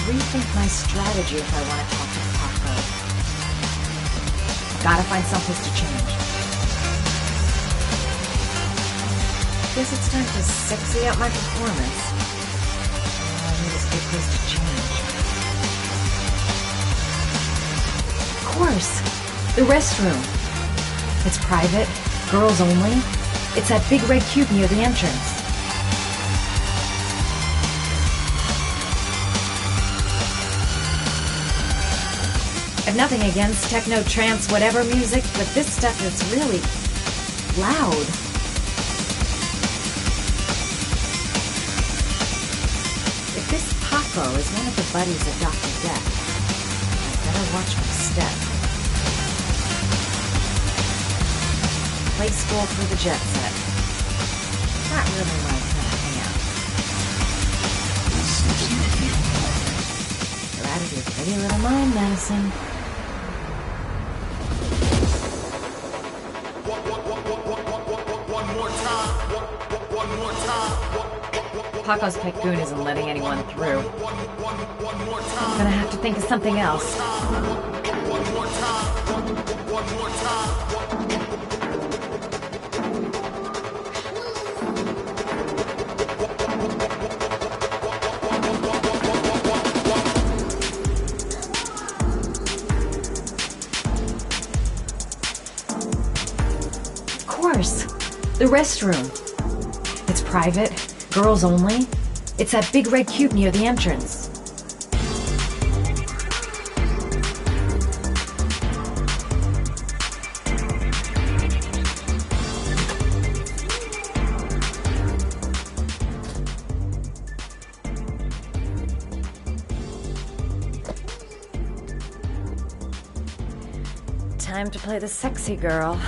rethink my strategy if I want to talk to Paco. Gotta find someplace to change. Guess it's time to sexy up my performance. All I need is a good place to change. Of course! The restroom. It's private, girls only. It's that big red cube near the entrance. I've nothing against techno, trance, whatever music, but this stuff is really loud. If this Paco is one of the buddies of Dr. Death, I better watch my step. Play school for the jet set. Not really my kind of hangout. You're out of your pretty little mind, Madison. Paco's pet goon isn't letting anyone through. I'm gonna have to think of something else. Of course, the restroom. It's private. Girls only? It's that big red cube near the entrance. Time to play the sexy girl.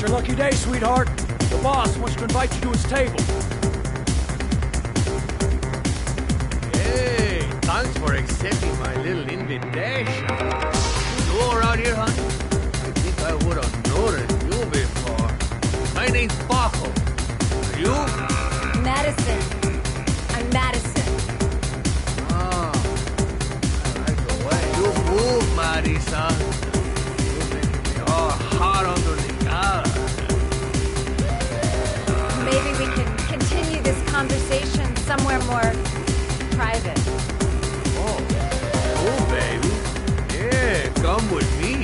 your lucky day, sweetheart. The boss wants to invite you to his table. Hey, thanks for accepting my little invitation. You around here, honey? I think I would have noticed you before. My name's Bajo. Are you? Madison. I'm Madison. Oh, I like the way you move, Marisa. You're making me all hot under the collar. Maybe we can continue this conversation somewhere more private. Oh, baby. Yeah, come with me.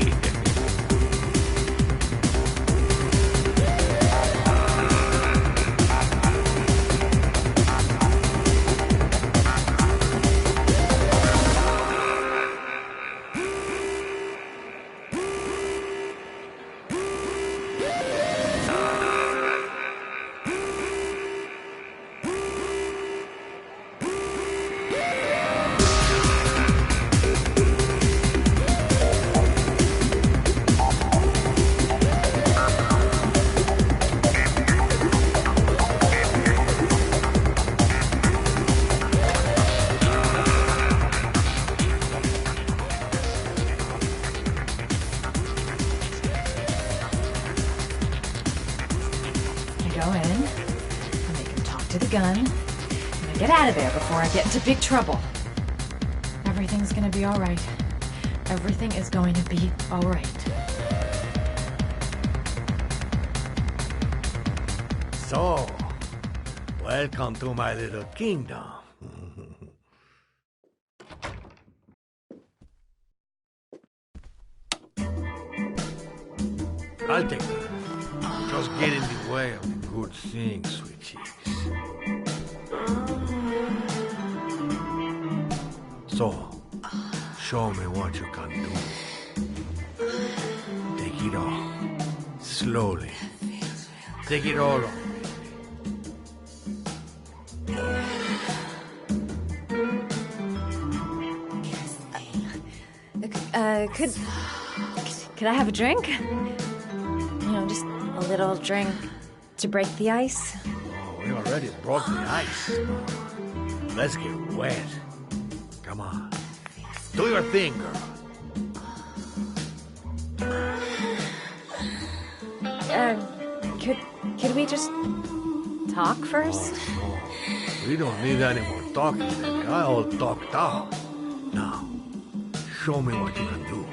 Gun. I'm gonna get out of there before I get into big trouble. Everything's gonna be alright. Everything is going to be alright. So, welcome to my little kingdom. I'll take that. Just get in the way of the good things, sweet cheeks. So, show me what you can do. Take it all. Slowly. Take it all on. Could I have a drink? You know, just a little drink to break the ice. Oh, we already broke the ice. Let's get wet. Come on. Do your thing, girl. Could we just talk first? Oh, we don't need any more talking, baby. I all talked out. Now, show me what you can do.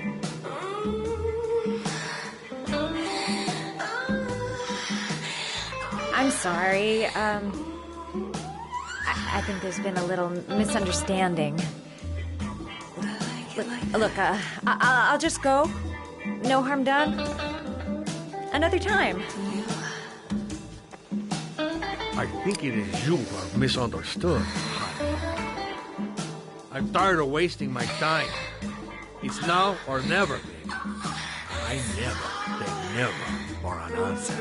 I'm sorry. I think there's been a little misunderstanding. Look, I'll just go. No harm done. Another time. I think it is you who are misunderstood, honey. I'm tired of wasting my time. It's now or never, baby. I never say never for an answer.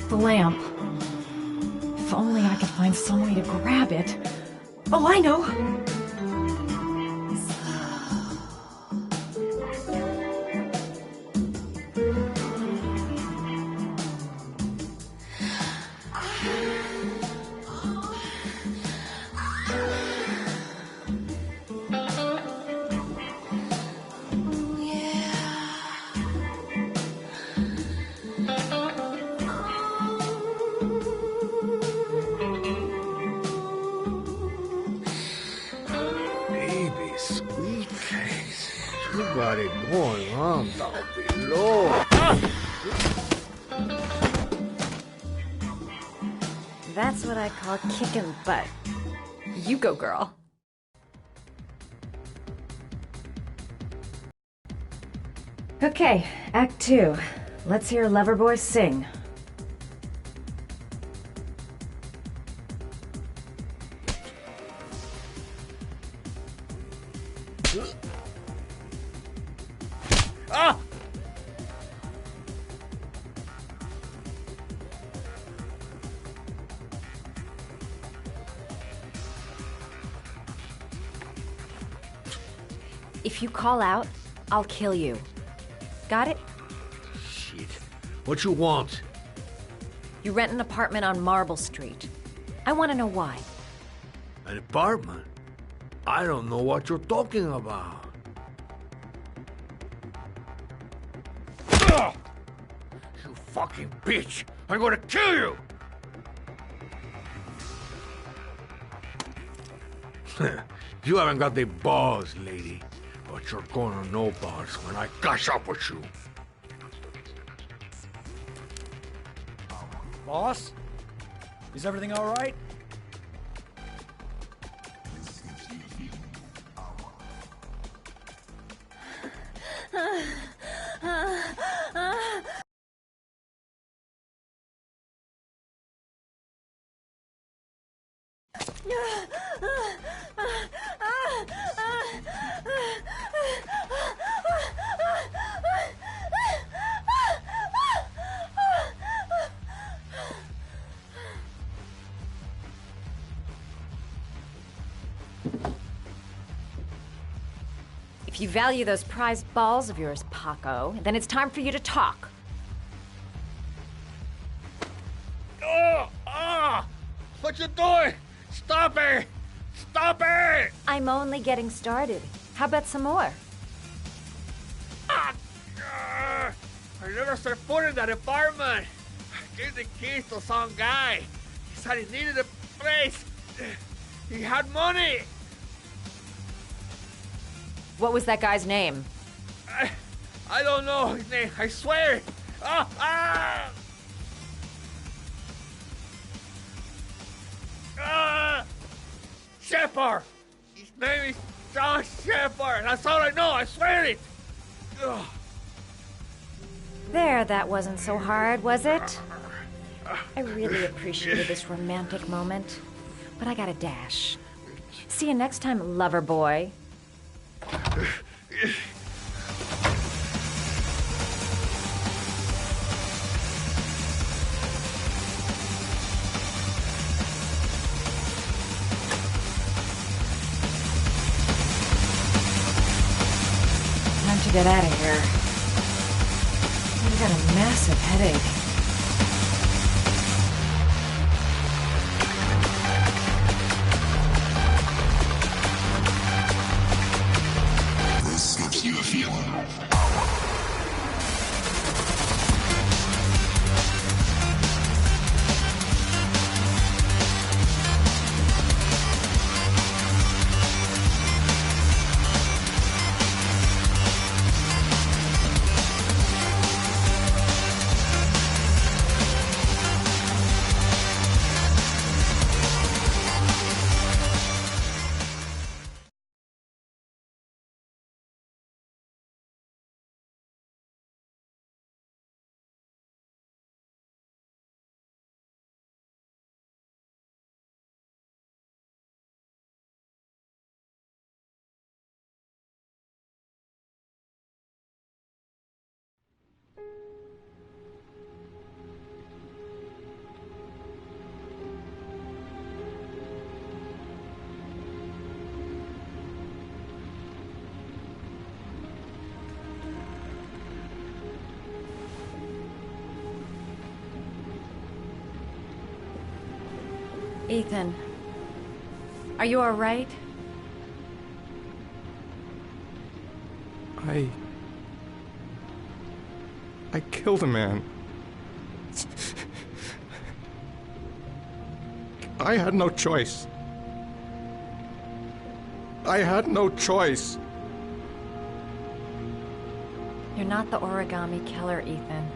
The lamp. If only I could find some way to grab it. Oh, I know! You got it going on down below. That's what I call kicking butt. You go, girl. Okay, Act 2. Let's hear Loverboy sing. Ah! If you call out, I'll kill you. Got it? Shit. What you want? You rent an apartment on Marble Street. I want to know why. An apartment? I don't know what you're talking about. Ugh! You fucking bitch! I'm gonna kill you! You haven't got the balls, lady. But you're gonna know balls when I catch up with you. Boss? Is everything all right? If you value those prized balls of yours, Paco, then it's time for you to talk. What you doing? Stop it! Stop it! I'm only getting started. How about some more? I never set foot in that apartment. I gave the keys to some guy. He said he needed a place. He had money. What was that guy's name? I don't know his name. I swear. Shepard. His name is John Shepard. That's all I know. I swear it. Ugh. There, that wasn't so hard, was it? I really appreciated this romantic moment, but I gotta dash. See you next time, lover boy. Time to get out of here. I've got a massive headache. This gives you a feeling of Ethan, are you all right? I killed a man. I had no choice. I had no choice. You're not the origami killer, Ethan.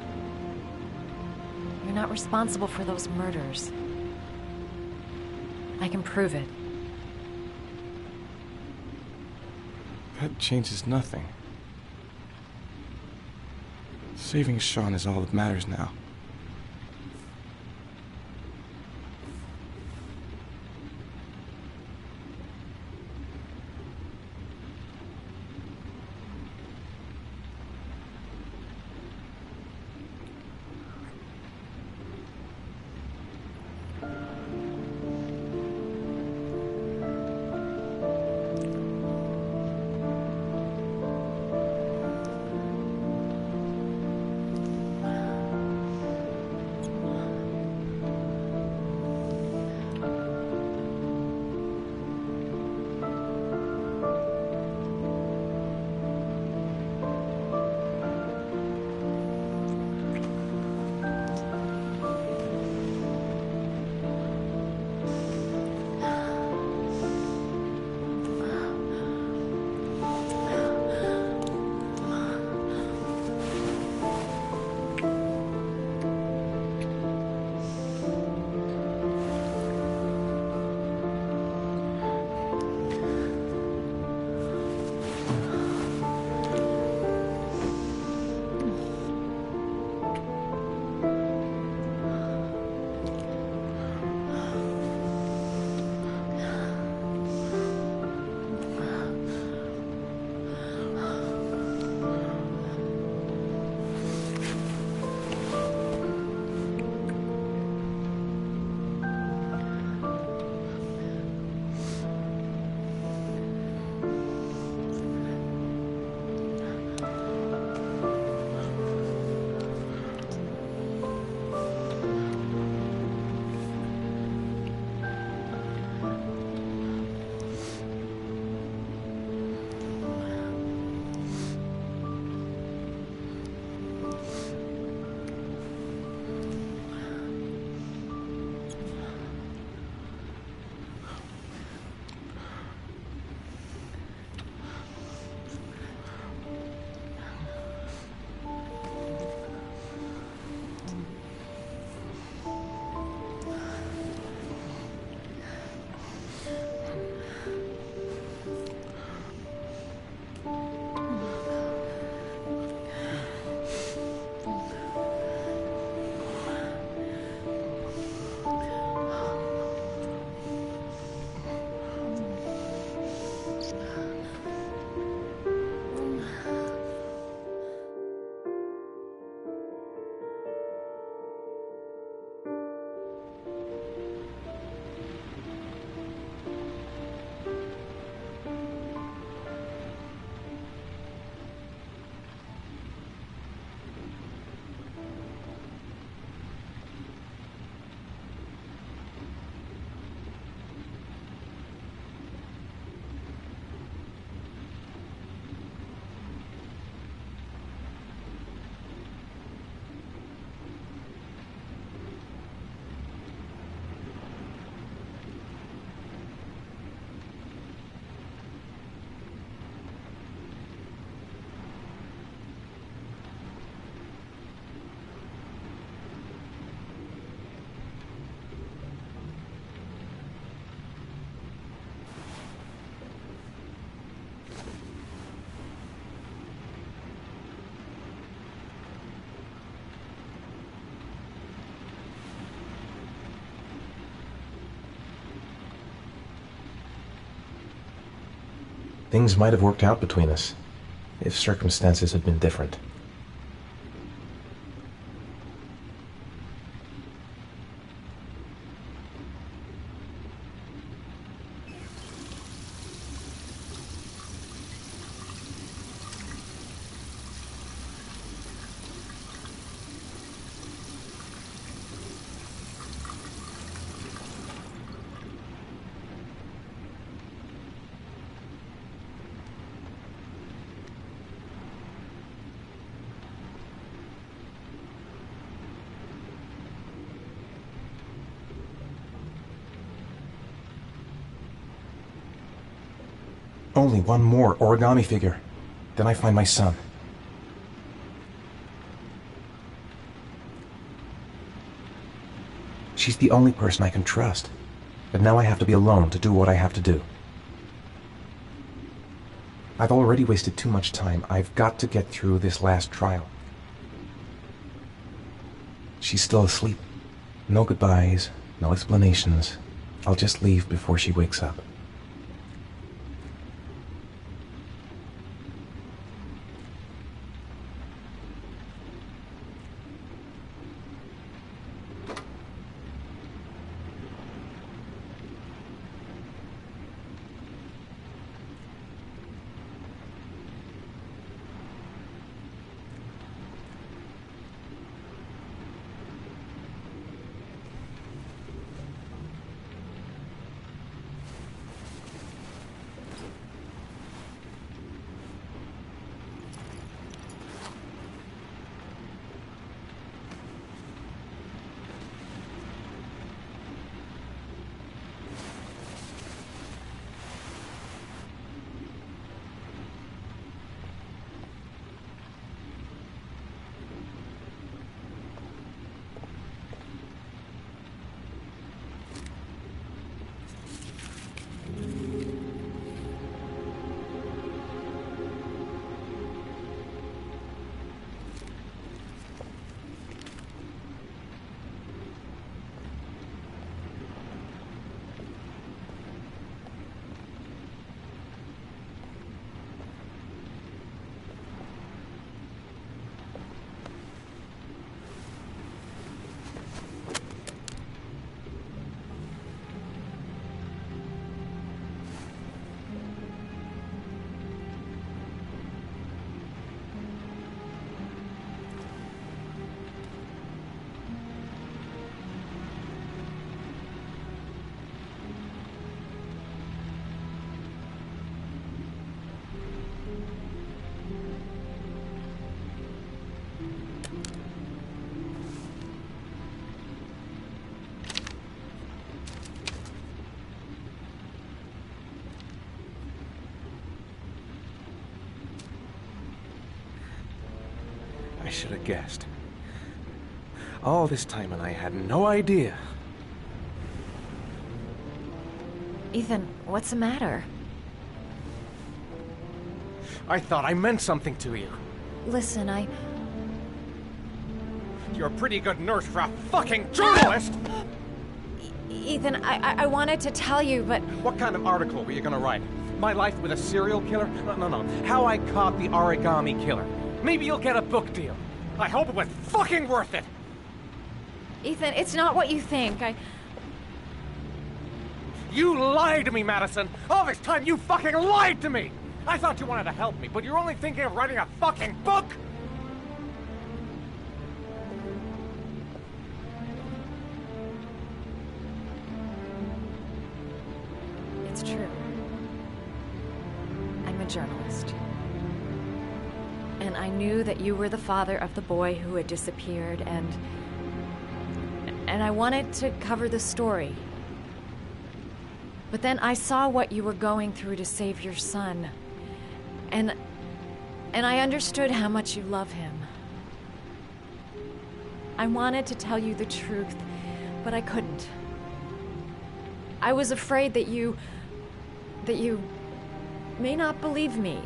You're not responsible for those murders. I can prove it. That changes nothing. Saving Sean is all that matters now. Things might have worked out between us, if circumstances had been different. Only one more origami figure. Then I find my son. She's the only person I can trust. But now I have to be alone to do what I have to do. I've already wasted too much time. I've got to get through this last trial. She's still asleep. No goodbyes, no explanations. I'll just leave before she wakes up. I should have guessed. All this time and I had no idea. Ethan, what's the matter? I thought I meant something to you. Listen, You're a pretty good nurse for a fucking journalist! Ethan, I wanted to tell you, but... What kind of article were you gonna write? My life with a serial killer? No. How I caught the origami killer. Maybe you'll get a book deal. I hope it was fucking worth it! Ethan, it's not what you think. You lied to me, Madison! All this time you fucking lied to me! I thought you wanted to help me, but you're only thinking of writing a fucking book! It's true. I'm a journalist. And I knew that you were the father of the boy who had disappeared, and I wanted to cover the story. But then I saw what you were going through to save your son. And I understood how much you love him. I wanted to tell you the truth, but I couldn't. I was afraid that you may not believe me.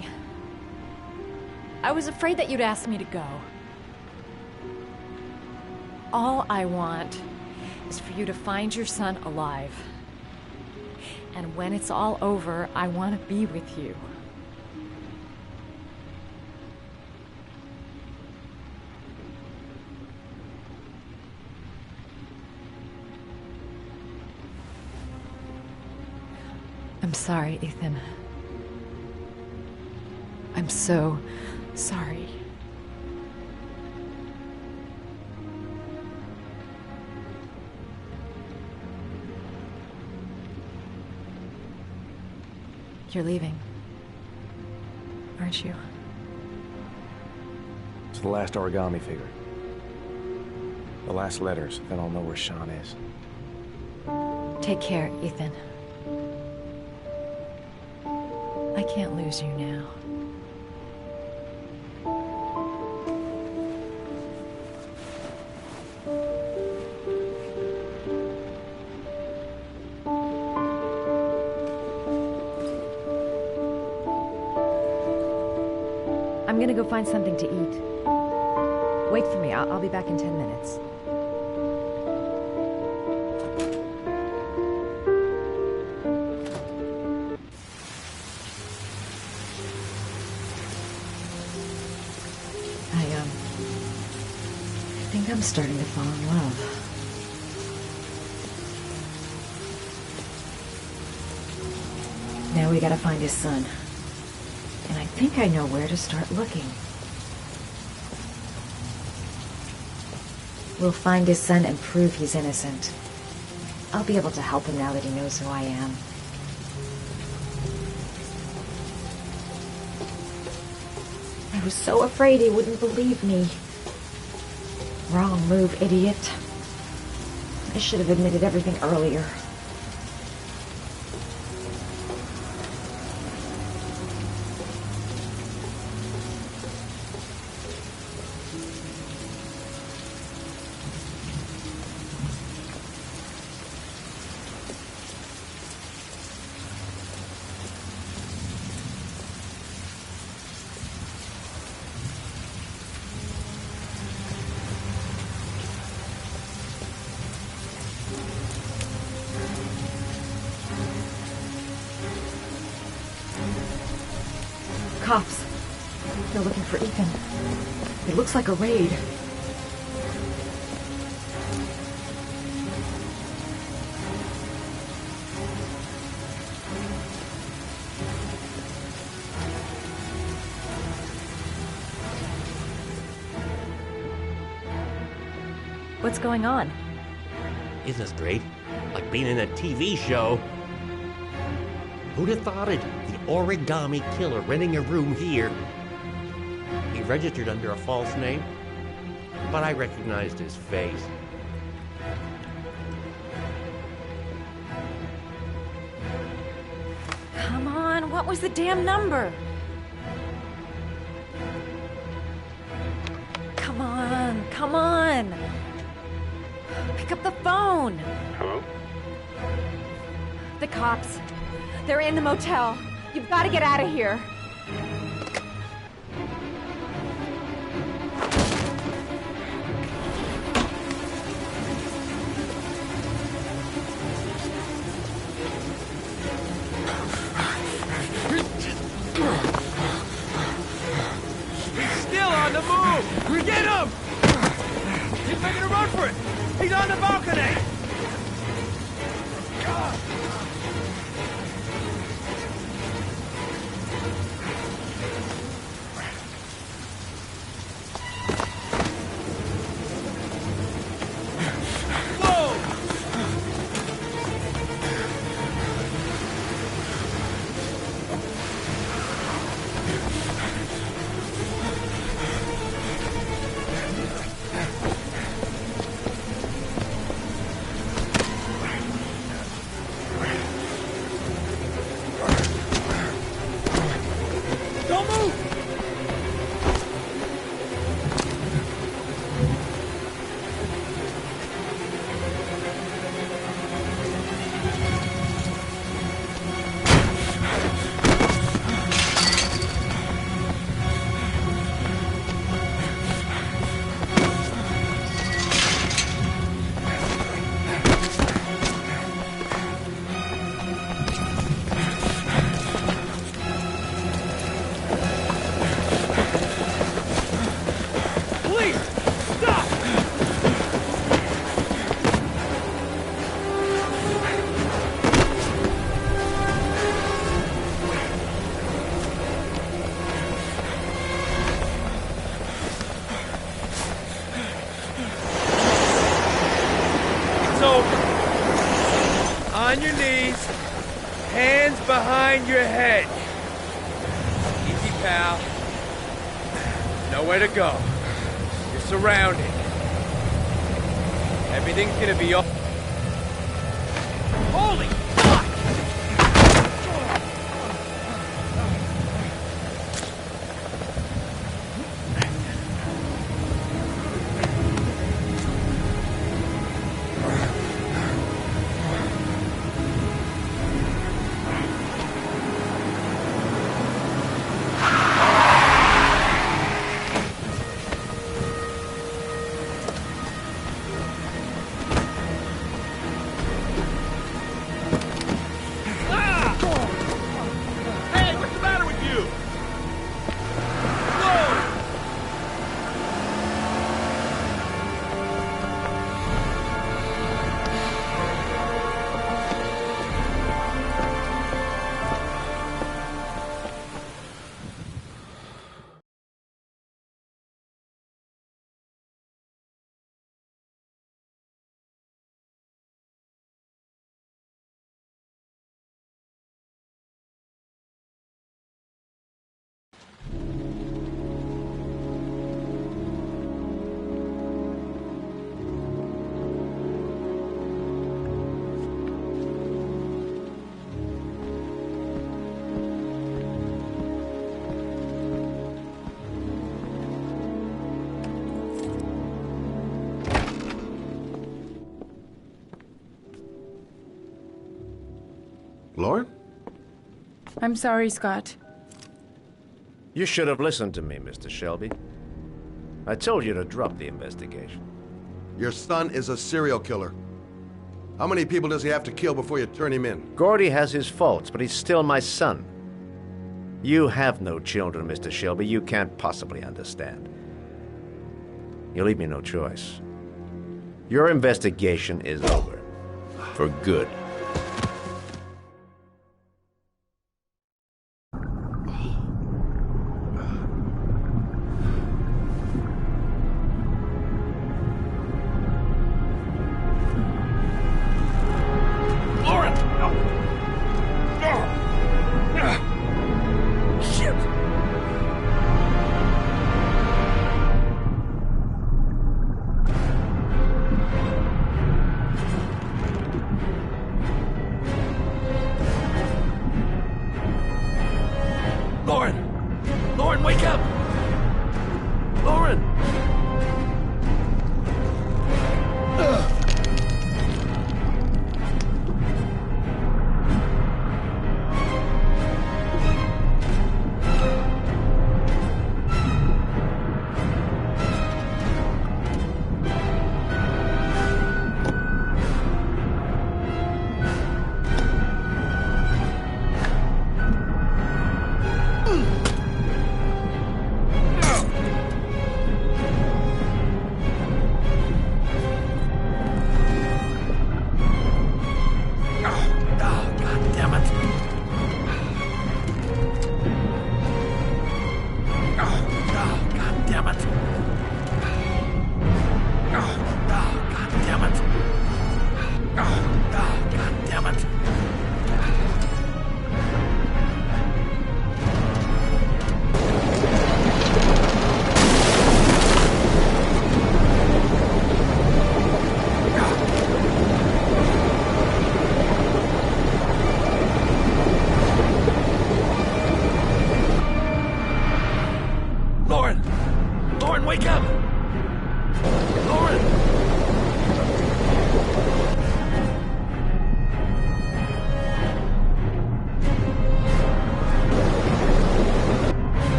I was afraid that you'd ask me to go. All I want is for you to find your son alive. And when it's all over, I want to be with you. sorry, Ethan. I'm so sorry. You're leaving, aren't you? It's the last origami figure. The last letters, then I'll know where Sean is. Take care, Ethan. I can't lose you now. I'm gonna go find something to eat. Wait for me. I'll be back in 10 minutes. I think I'm starting to fall in love. Now we gotta find his son. And I think I know where to start looking. We'll find his son and prove he's innocent. I'll be able to help him now that he knows who I am. I was so afraid he wouldn't believe me. Wrong move, idiot. I should have admitted everything earlier. Cops. They're looking for Ethan. It looks like a raid. What's going on? Isn't this great? Like being in a TV show. Who'd have thought it? The origami killer renting a room here. He registered under a false name, but I recognized his face. Come on, what was the damn number? Come on, come on. Pick up the phone. Hello? The cops. They're in the motel. You've got to get out of here. He's still on the move! Get him! He's making a run for it! He's on the balcony! pal. Nowhere to go. You're surrounded. Everything's gonna be all... Holy fuck! Lauren? I'm sorry, Scott. You should have listened to me, Mr. Shelby. I told you to drop the investigation. Your son is a serial killer. How many people does he have to kill before you turn him in? Gordy has his faults, but he's still my son. You have no children, Mr. Shelby. You can't possibly understand. You leave me no choice. Your investigation is over. For good. Lauren, wake up! Lauren!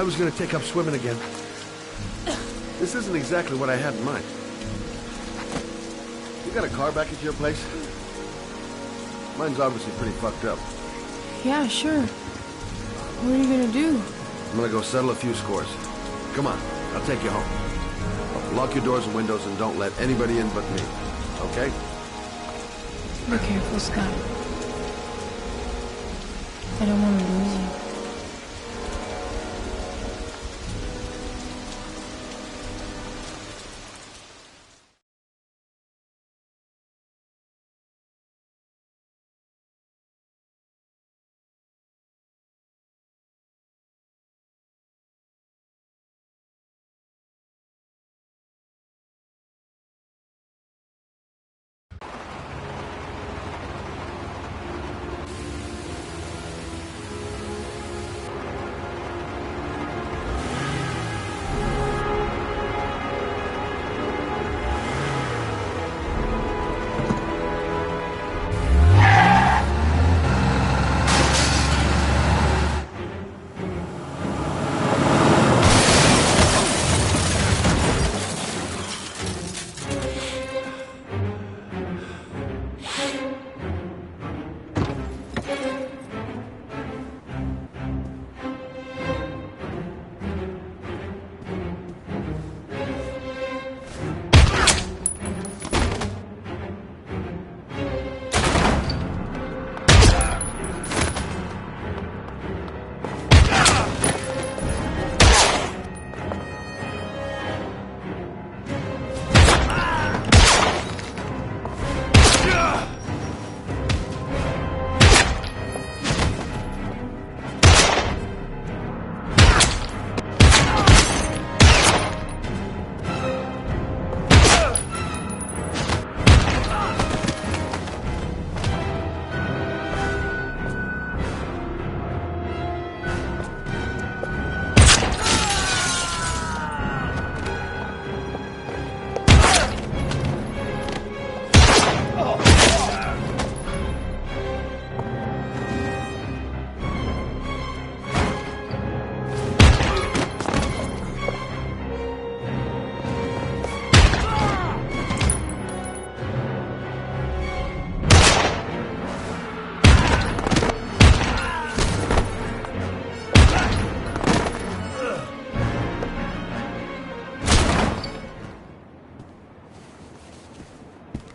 I was gonna take up swimming again. This isn't exactly what I had in mind. You got a car back at your place? Mine's obviously pretty fucked up. Yeah, sure. What are you gonna do? I'm gonna go settle a few scores. Come on, I'll take you home. Lock your doors and windows and don't let anybody in but me. Okay? Be careful, Scott. I don't want to lose you.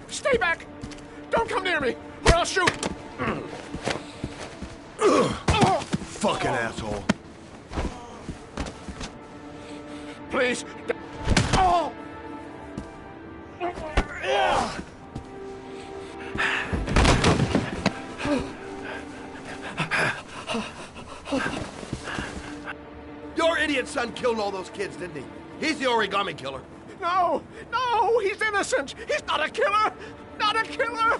Stay back! Don't come near me, or I'll shoot! Fucking asshole. Please. Oh! Your idiot son killed all those kids, didn't he? He's the origami killer. No! No! He's innocent! He's not a killer! Not a killer!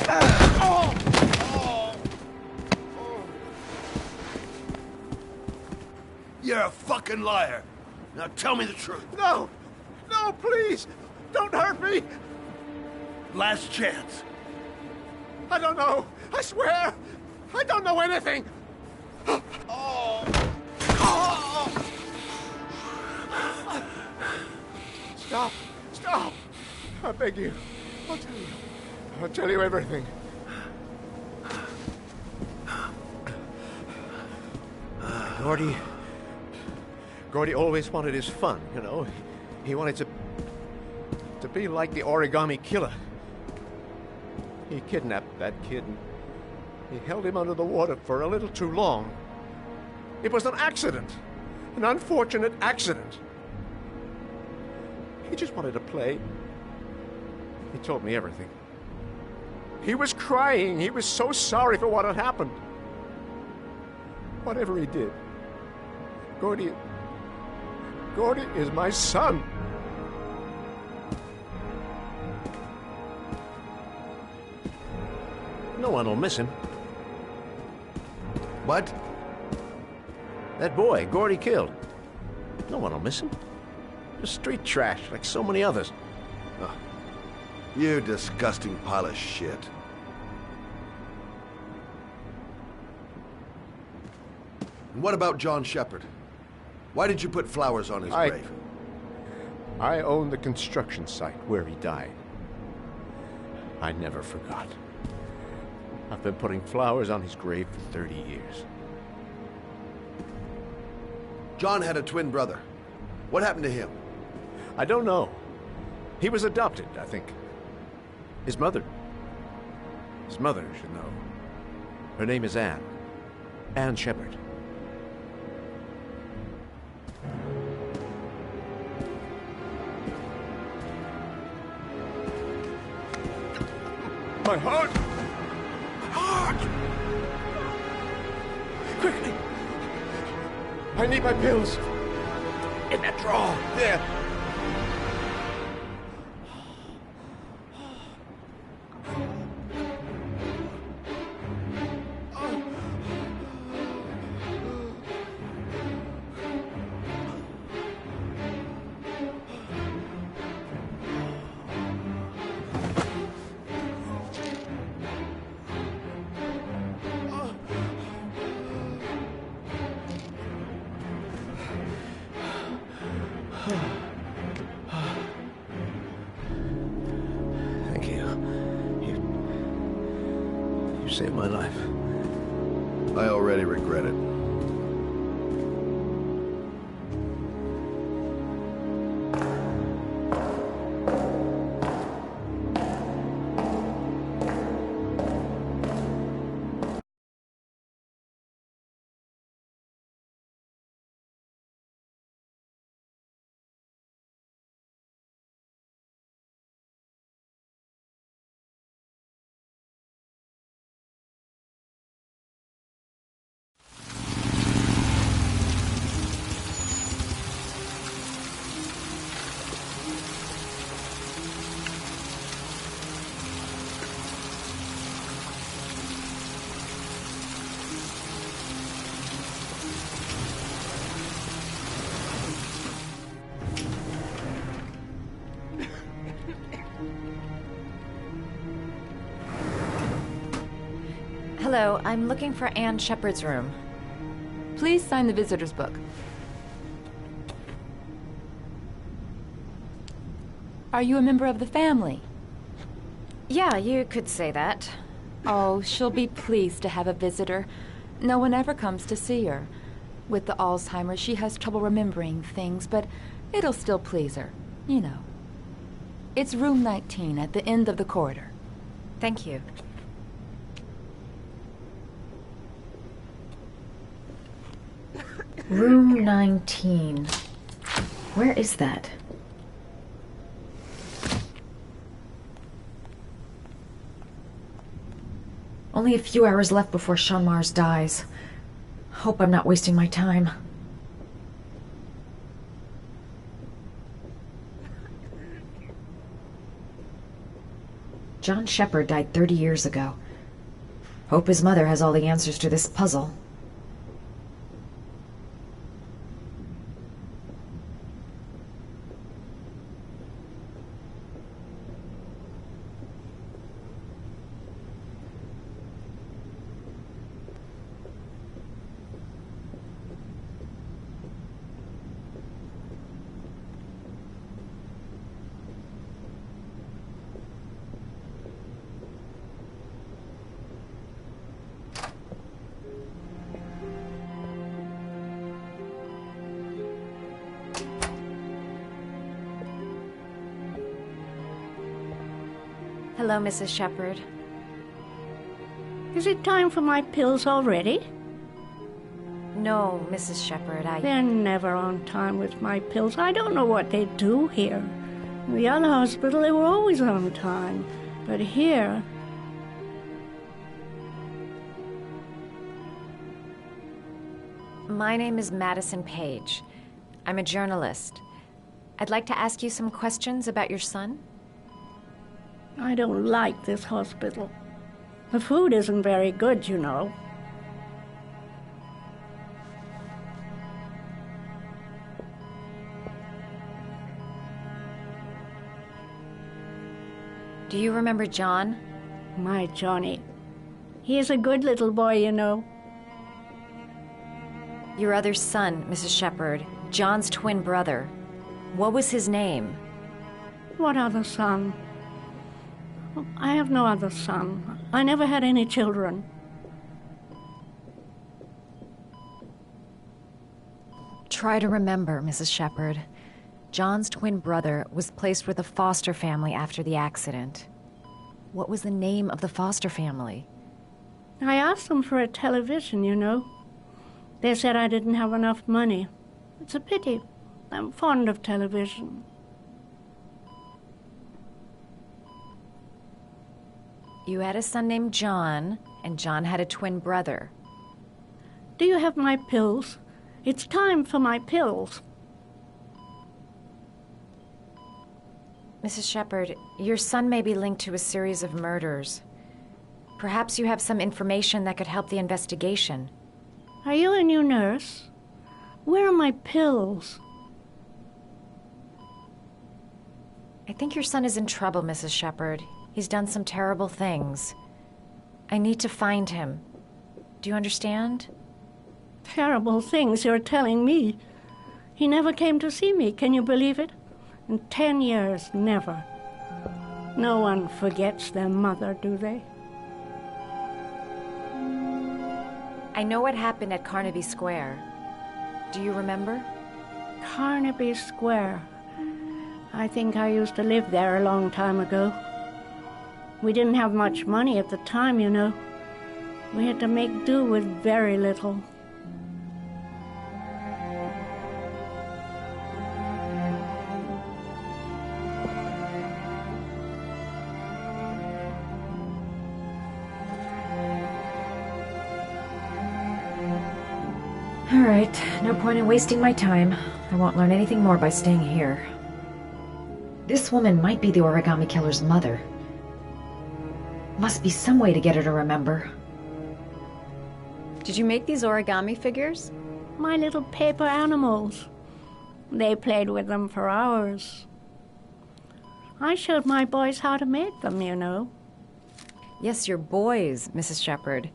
Oh! Oh! You're a fucking liar. Now tell me the truth. No! No, please! Don't hurt me! Last chance. I don't know. I swear. I don't know anything. Oh. Oh. Stop. Stop. I beg you. I'll tell you. I'll tell you everything. Gordy always wanted his fun, you know. He wanted to be like the origami killer. He kidnapped that kid and he held him under the water for a little too long. It was an accident. An unfortunate accident. He just wanted to play. He told me everything. He was crying. He was so sorry for what had happened. Whatever he did, Gordy is my son. No one will miss him. What? That boy, Gordy killed. No one will miss him. Just street trash, like so many others. Oh, you disgusting pile of shit. And what about John Shepard? Why did you put flowers on his grave? I own the construction site where he died. I never forgot. I've been putting flowers on his grave for 30 years. John had a twin brother. What happened to him? I don't know. He was adopted, I think. His mother should know. Her name is Anne. Anne Shepard. My heart! My heart! Quickly! I need my pills! In that drawer! There! Thank you. You saved my life. I already regret it. Hello, I'm looking for Anne Shepard's room. Please sign the visitor's book. Are you a member of the family? Yeah, you could say that. Oh, she'll be pleased to have a visitor. No one ever comes to see her. With the Alzheimer's, she has trouble remembering things, but it'll still please her. You know. It's room 19 at the end of the corridor. Thank you. Room 19. Where is that? Only a few hours left before Sean Mars dies. Hope I'm not wasting my time. John Shepard died 30 years ago. Hope his mother has all the answers to this puzzle. Hello, Mrs. Shepard. Is it time for my pills already? No, Mrs. Shepard, They're never on time with my pills. I don't know what they do here. In the other hospital, they were always on time. But here... My name is Madison Page. I'm a journalist. I'd like to ask you some questions about your son. I don't like this hospital. The food isn't very good, you know. Do you remember John? My Johnny. He is a good little boy, you know. Your other son, Mrs. Shepherd, John's twin brother. What was his name? What other son? I have no other son. I never had any children. Try to remember, Mrs. Shepherd. John's twin brother was placed with a foster family after the accident. What was the name of the foster family? I asked them for a television, you know. They said I didn't have enough money. It's a pity. I'm fond of television. You had a son named John, and John had a twin brother. Do you have my pills? It's time for my pills. Mrs. Shepherd, your son may be linked to a series of murders. Perhaps you have some information that could help the investigation. Are you a new nurse? Where are my pills? I think your son is in trouble, Mrs. Shepherd. He's done some terrible things. I need to find him. Do you understand? Terrible things you're telling me. He never came to see me, can you believe it? In 10 years, never. No one forgets their mother, do they? I know what happened at Carnaby Square. Do you remember? Carnaby Square. I think I used to live there a long time ago. We didn't have much money at the time, you know. We had to make do with very little. All right, no point in wasting my time. I won't learn anything more by staying here. This woman might be the origami killer's mother. Must be some way to get her to remember. Did you make these origami figures? My little paper animals. They played with them for hours. I showed my boys how to make them, you know. Yes, your boys, Mrs. Shepherd.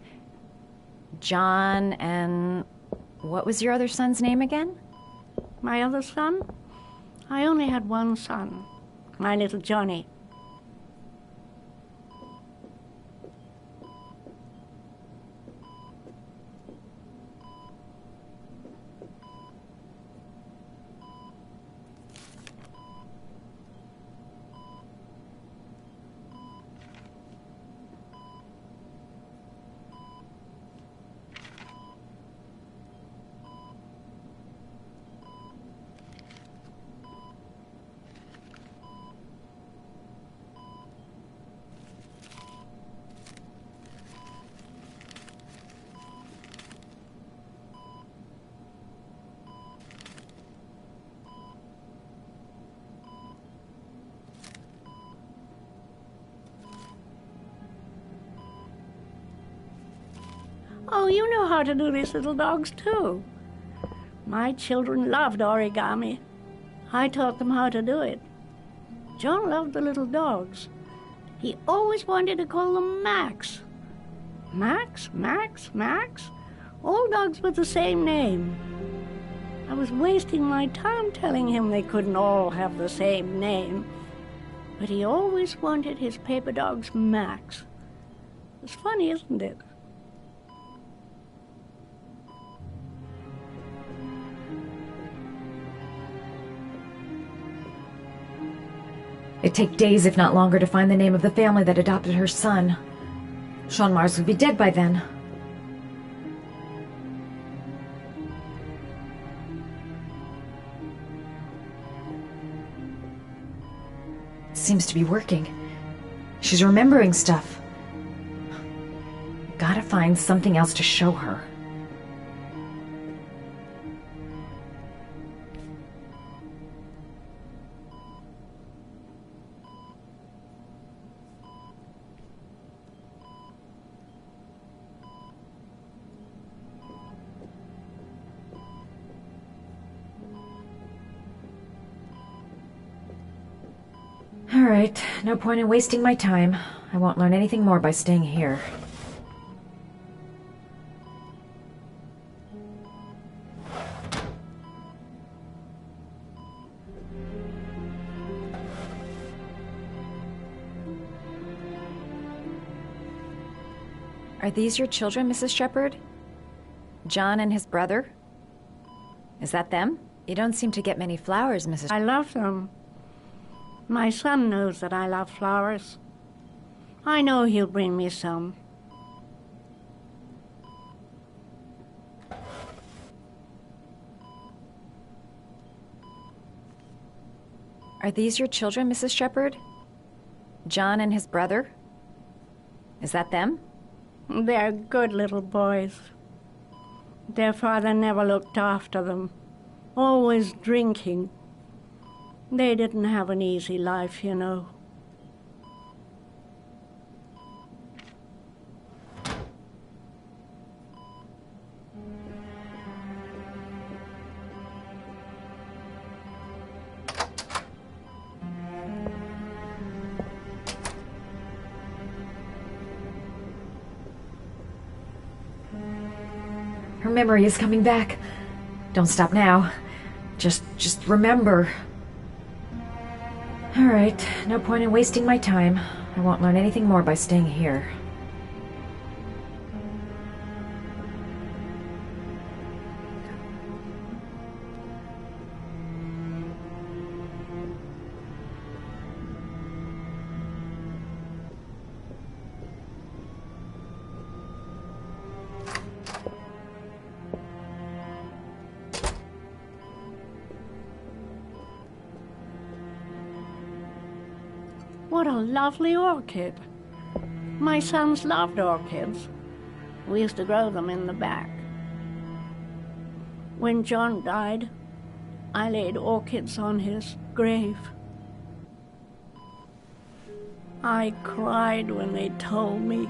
John and... what was your other son's name again? My other son? I only had one son. My little Johnny. Oh, you know how to do these little dogs, too. My children loved origami. I taught them how to do it. John loved the little dogs. He always wanted to call them Max. Max, Max, Max? All dogs with the same name. I was wasting my time telling him they couldn't all have the same name. But he always wanted his paper dogs Max. It's funny, isn't it? It'd take days, if not longer, to find the name of the family that adopted her son. Sean Mars would be dead by then. Seems to be working. She's remembering stuff. Gotta find something else to show her. All right, no point in wasting my time. I won't learn anything more by staying here. Are these your children, Mrs. Shepherd? John and his brother? Is that them? You don't seem to get many flowers, Mrs. I love them. My son knows that I love flowers. I know he'll bring me some. Are these your children, Mrs. Shepherd? John and his brother? Is that them? They're good little boys. Their father never looked after them, always drinking. They didn't have an easy life, you know. Her memory is coming back. Don't stop now. Just remember. All right, no point in wasting my time. I won't learn anything more by staying here. What a lovely orchid. My sons loved orchids. We used to grow them in the back. When John died, I laid orchids on his grave. I cried when they told me.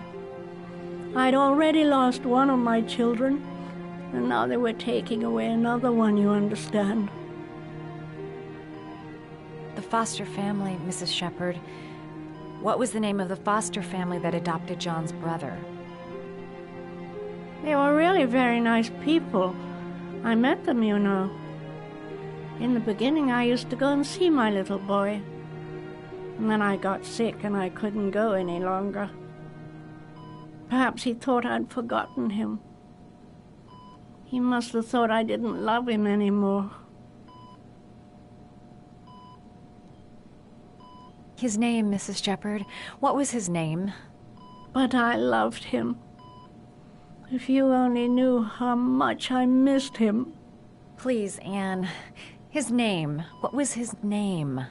I'd already lost one of my children, and now they were taking away another one, you understand. The foster family, Mrs. Shepherd. What was the name of the foster family that adopted John's brother? They were really very nice people. I met them, you know. In the beginning, I used to go and see my little boy. And then I got sick and I couldn't go any longer. Perhaps he thought I'd forgotten him. He must have thought I didn't love him anymore. His name, Mrs. Shepherd. What was his name? But I loved him. If you only knew how much I missed him. Please, Anne. His name. What was his name?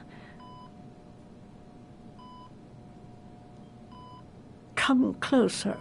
Come closer.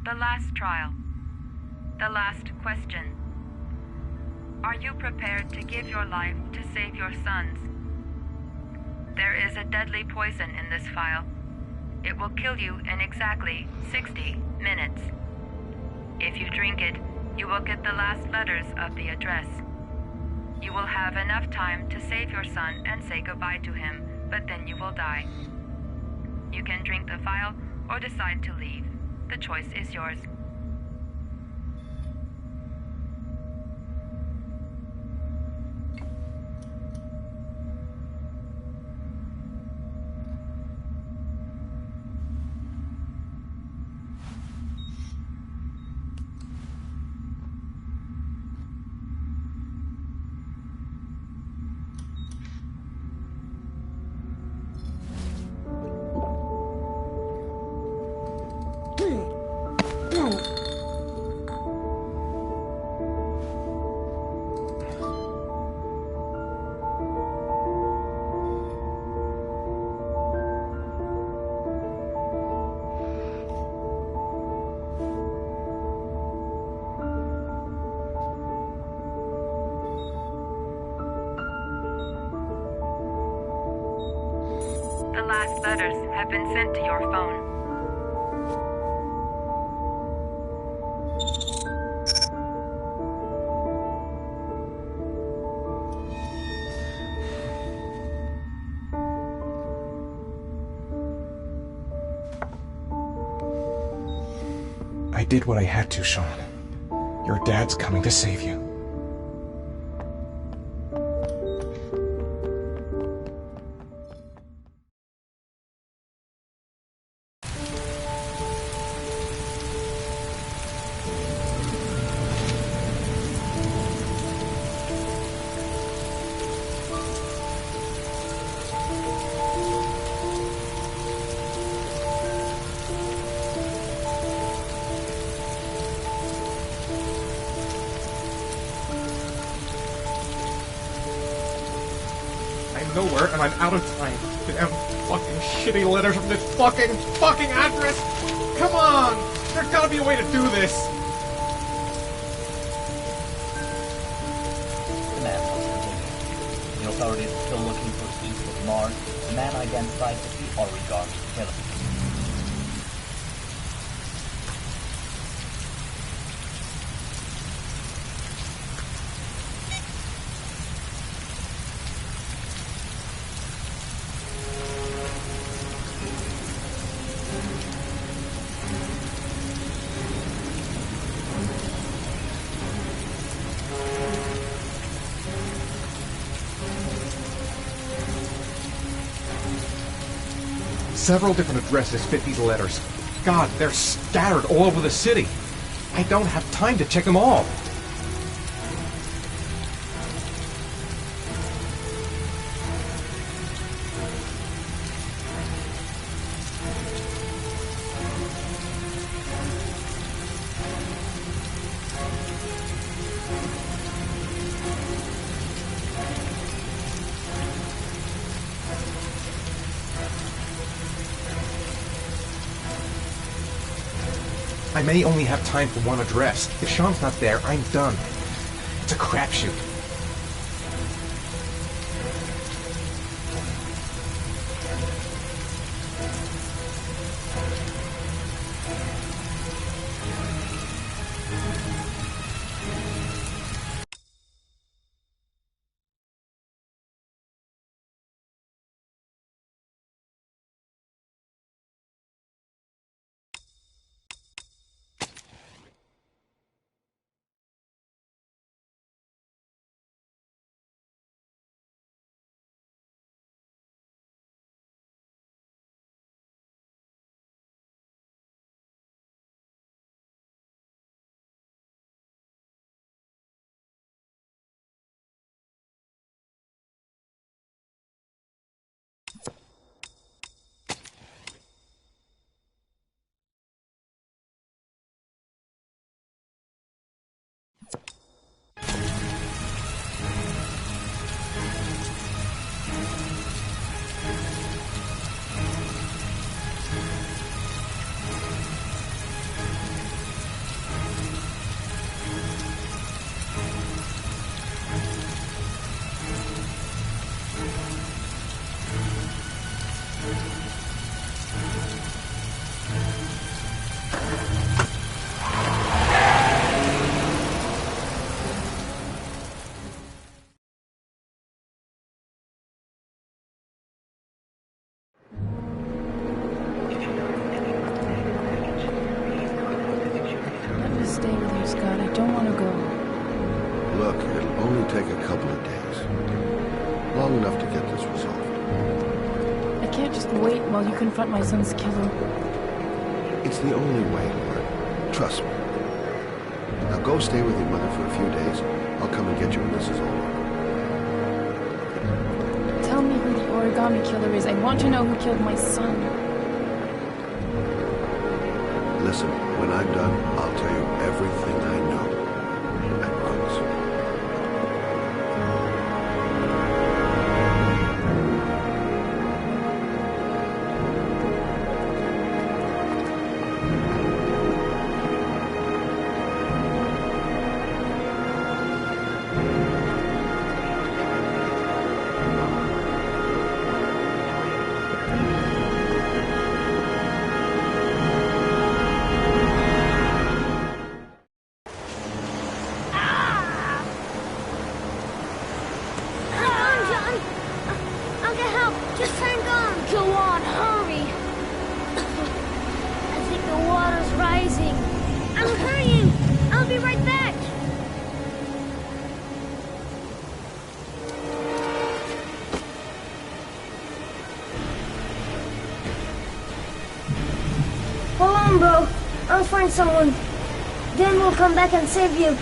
The last trial. The last question. Are you prepared to give your life to save your sons? There is a deadly poison in this vial. It will kill you in exactly 60 minutes. If you drink it, you will get the last letters of the address. You will have enough time to save your son and say goodbye to him, but then you will die. You can drink the vial or decide to leave. The choice is yours. The last letters have been sent to your phone. I did what I had to, Sean. Your dad's coming to save you. I'm nowhere and I'm out of time. The damn fucking shitty letters from this fucking address! Come on! There's gotta be a way to do this! The man was continued. The authorities are still looking for east of Mars. The man identified as the origami killer. Several different addresses fit these letters. God, they're scattered all over the city. I don't have time to check them all. I may only have time for one address. If Sean's not there, I'm done. It's a crapshoot. stay with you, Scott. I don't want to go. Look, it'll only take a couple of days. Long enough to get this resolved. I can't just wait while you confront my son's killer. It's the only way, Lauren. Trust me. Now go stay with your mother for a few days. I'll come and get you when this is over. Tell me who the origami killer is. I want to know who killed my son. Listen, when I'm done, I'll tell you everything I know. I promise. Hold on, bro. I'll find someone. Then we'll come back and save you.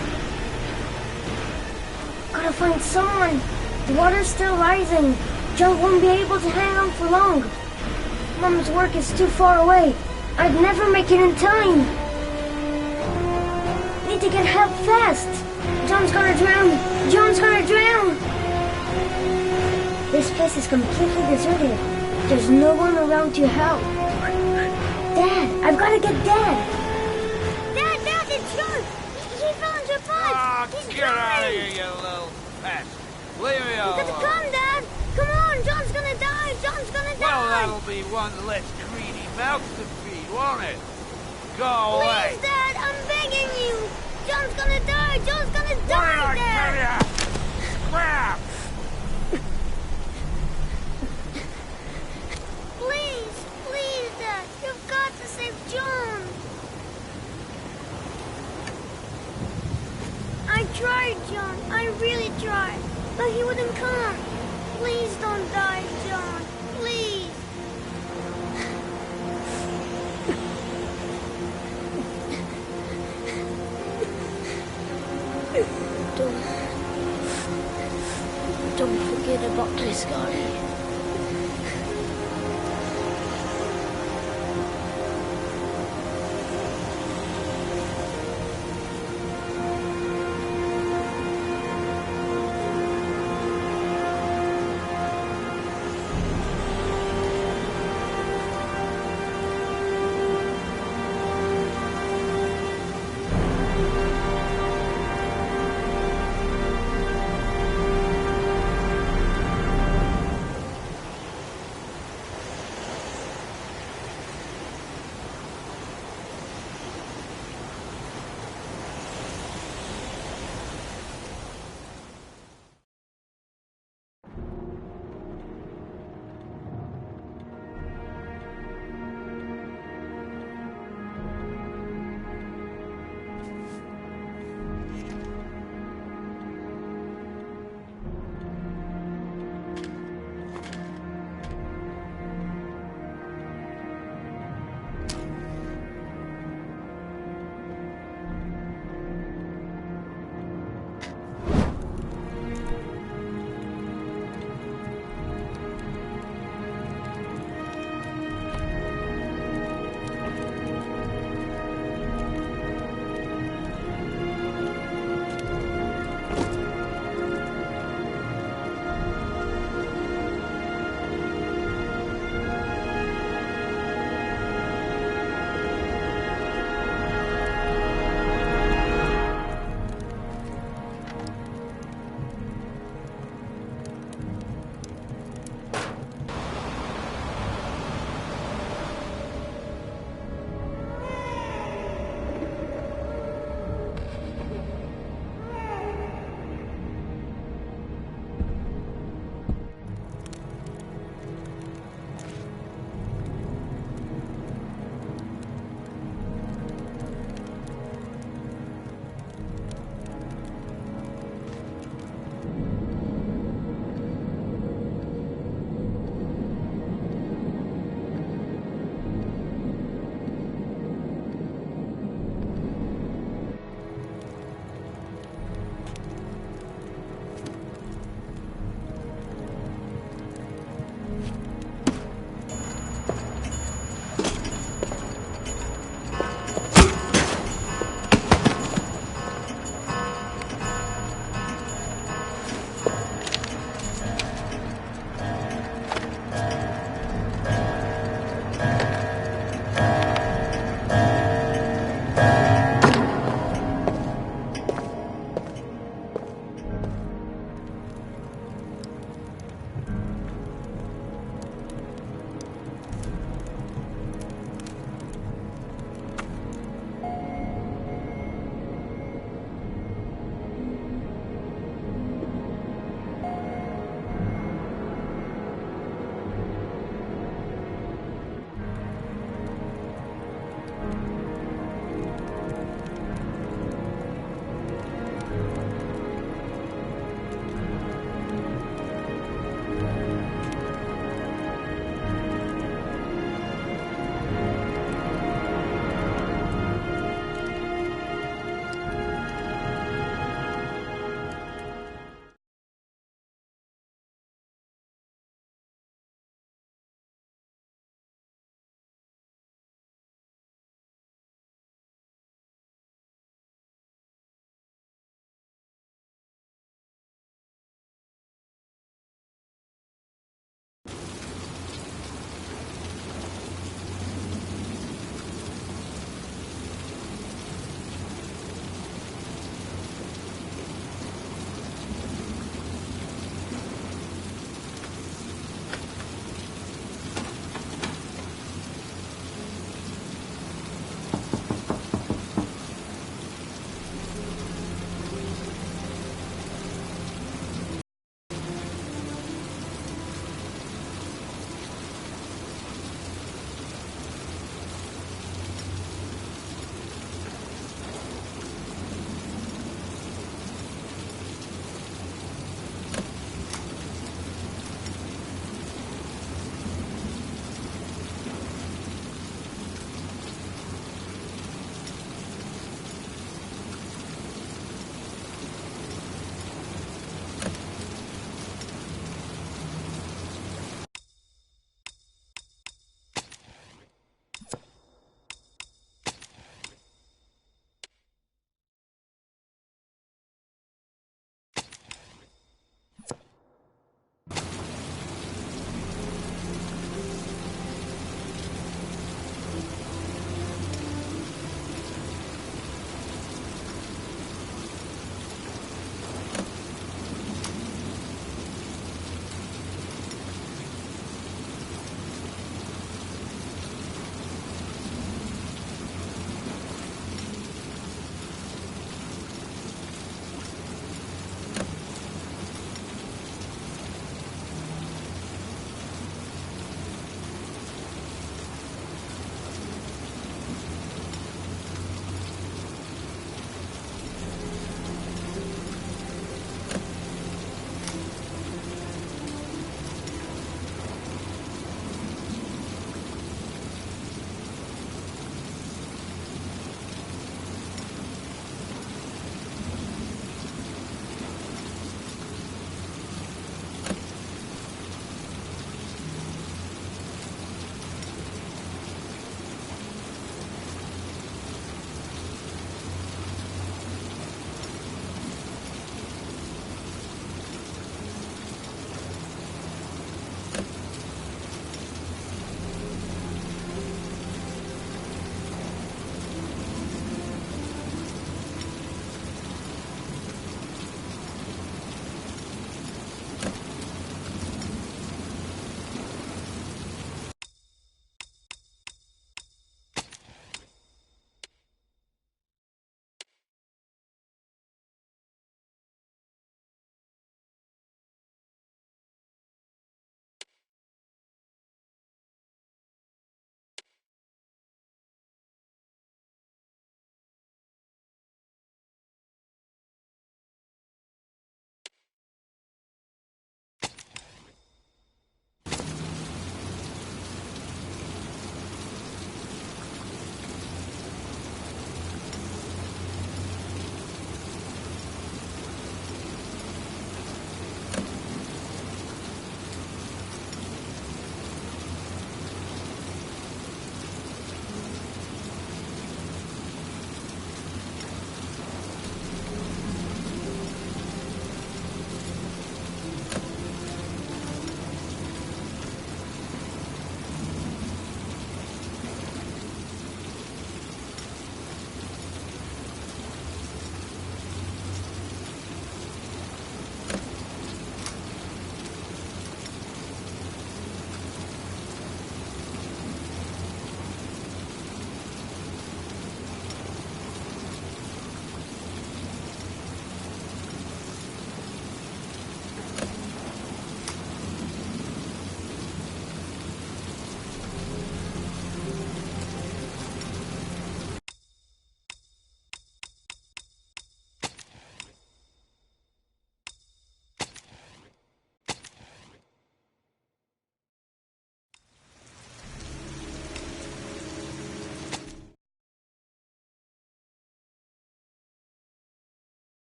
Gotta find someone. The water's still rising. John won't be able to hang on for long. Mom's work is too far away. I'd never make it in time. Need to get help fast. John's gonna drown. John's gonna drown. This place is completely deserted. There's no one around to help. Dad, I've got to get Dad. Dad, it's John. He fell into a pipe. He's Get out of here, you little pest. Leave me alone. You got to come, Dad. Come on, John's gonna die. John's gonna die. Well, that'll be one less greedy mouth to feed, won't it? Go away. Please, Dad, I'm begging you. John's gonna die. John's gonna die, Dad. Crap! Please, Dad. You've got to save John. I tried, John. I really tried. But he wouldn't come. Please don't die, John. Please. Don't forget about this, Scotty.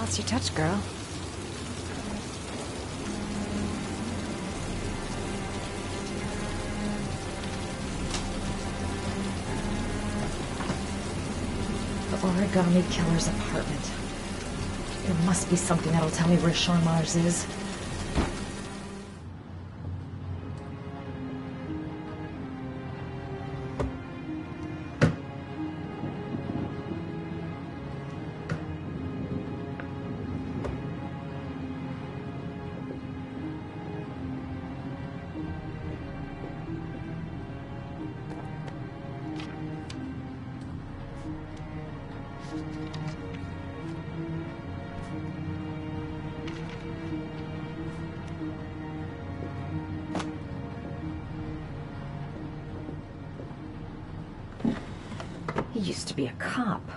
spots you touch, girl. The origami killer's apartment. There must be something that'll tell me where Sean Mars is. He used to be a cop.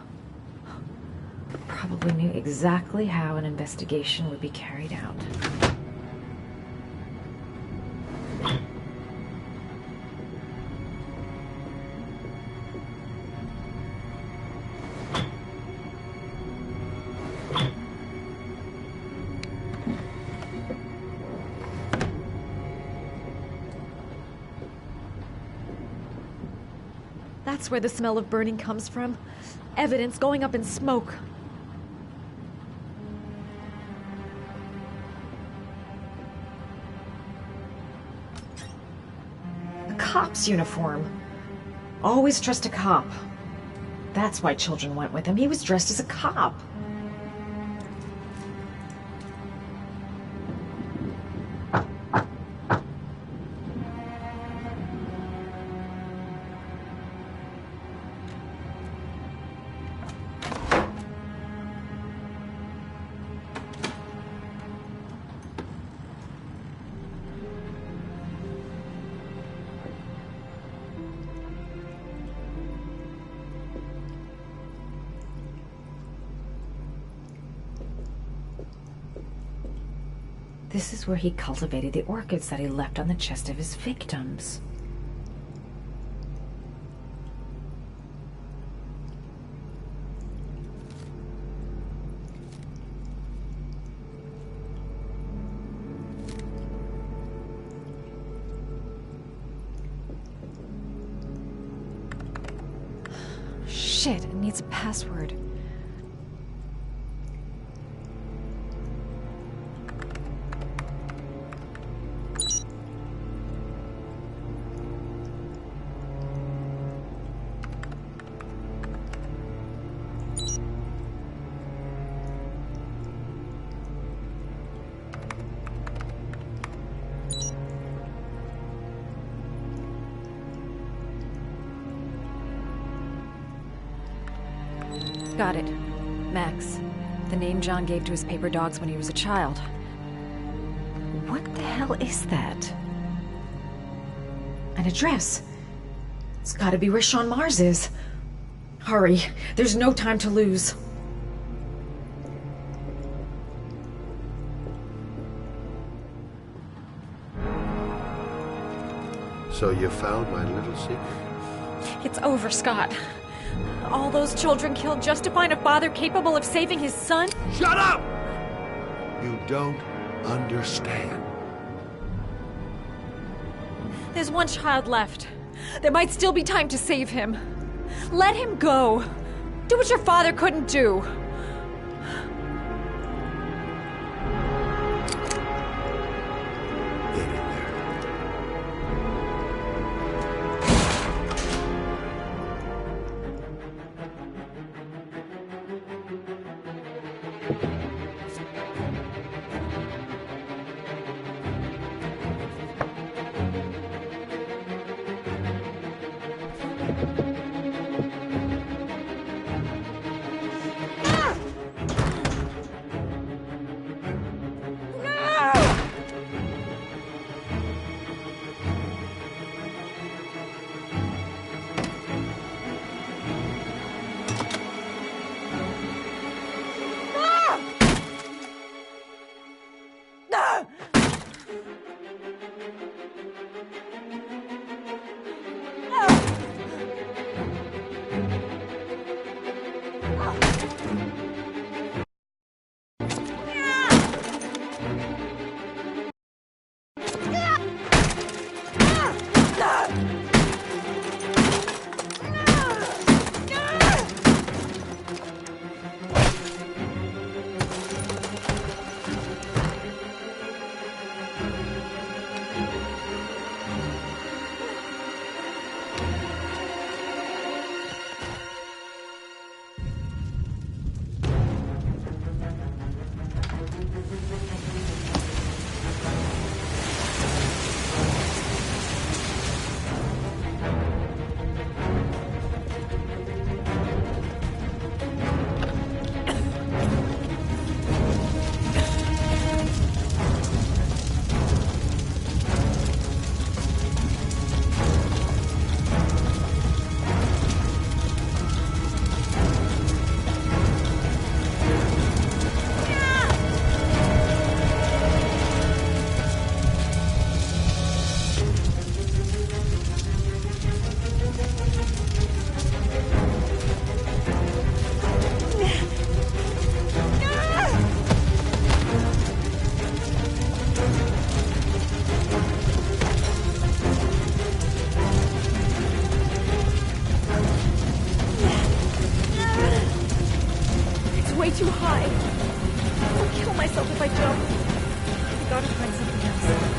Probably knew exactly how an investigation would be carried out. That's where the smell of burning comes from. Evidence going up in smoke. A cop's uniform. Always trust a cop. That's why children went with him. He was dressed as a cop. This is where he cultivated the orchids that he left on the chest of his victims. Shit, it needs a password. Got it. Max. The name John gave to his paper dogs when he was a child. What the hell is that? An address. It's gotta be where Sean Mars is. Hurry. There's no time to lose. So you found my little secret? It's over, Scott. All those children killed just to find a father capable of saving his son? Shut up! You don't understand. There's one child left. There might still be time to save him. Let him go. Do what your father couldn't do. way too high. I'll kill myself if I jump. I gotta find something else.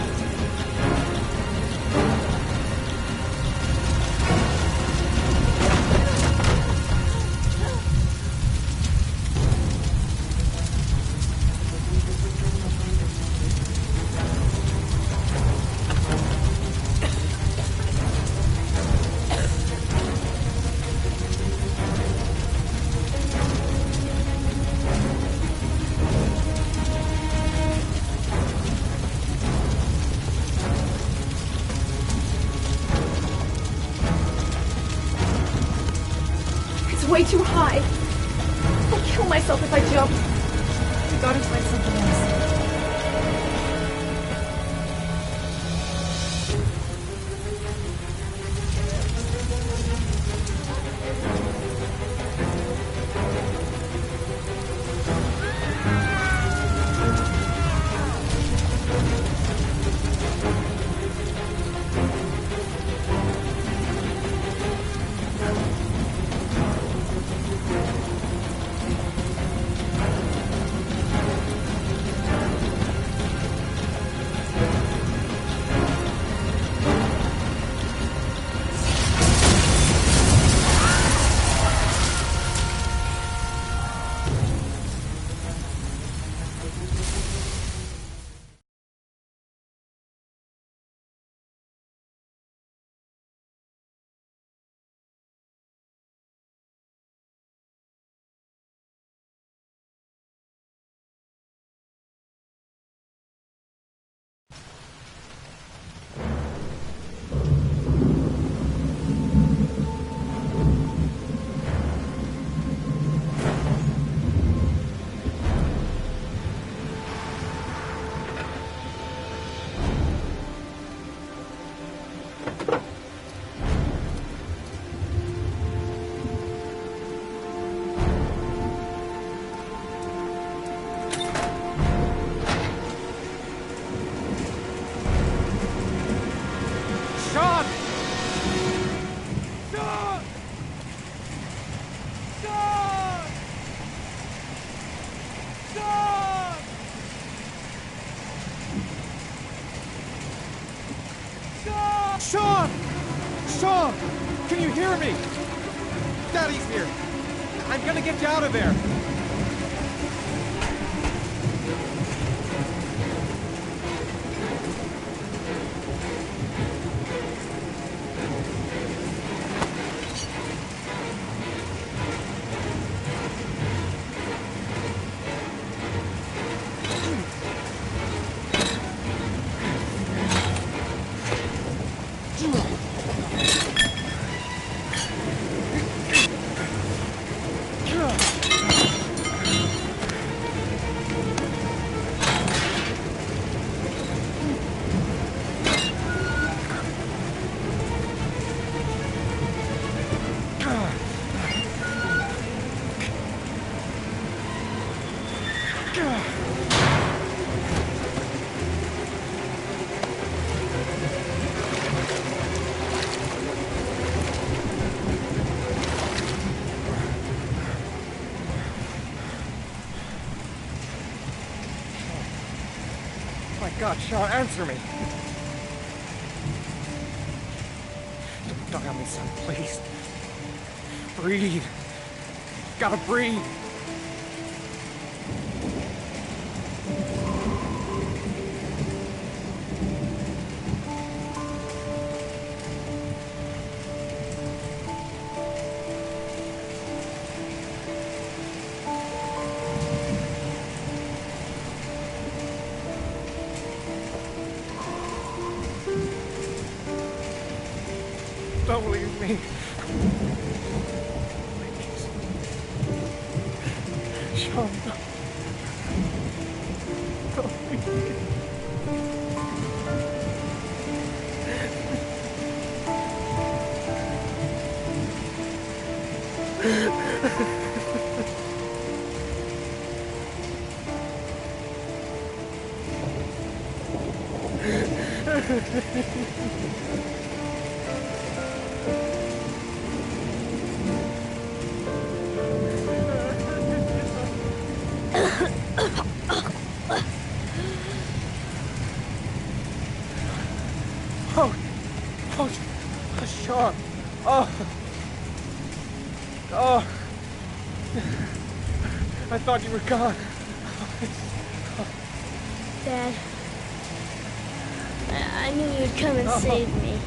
Way too high. I'll kill myself if I jump. I gotta find something else. Sean! Sean! Can you hear me? Daddy's here. I'm gonna get you out of there. God, Sean, answer me. Don't die on me, son, please. Breathe. Gotta breathe. Don't leave me. Sean, don't leave me. I thought you were gone. Dad, I knew you'd come and save me.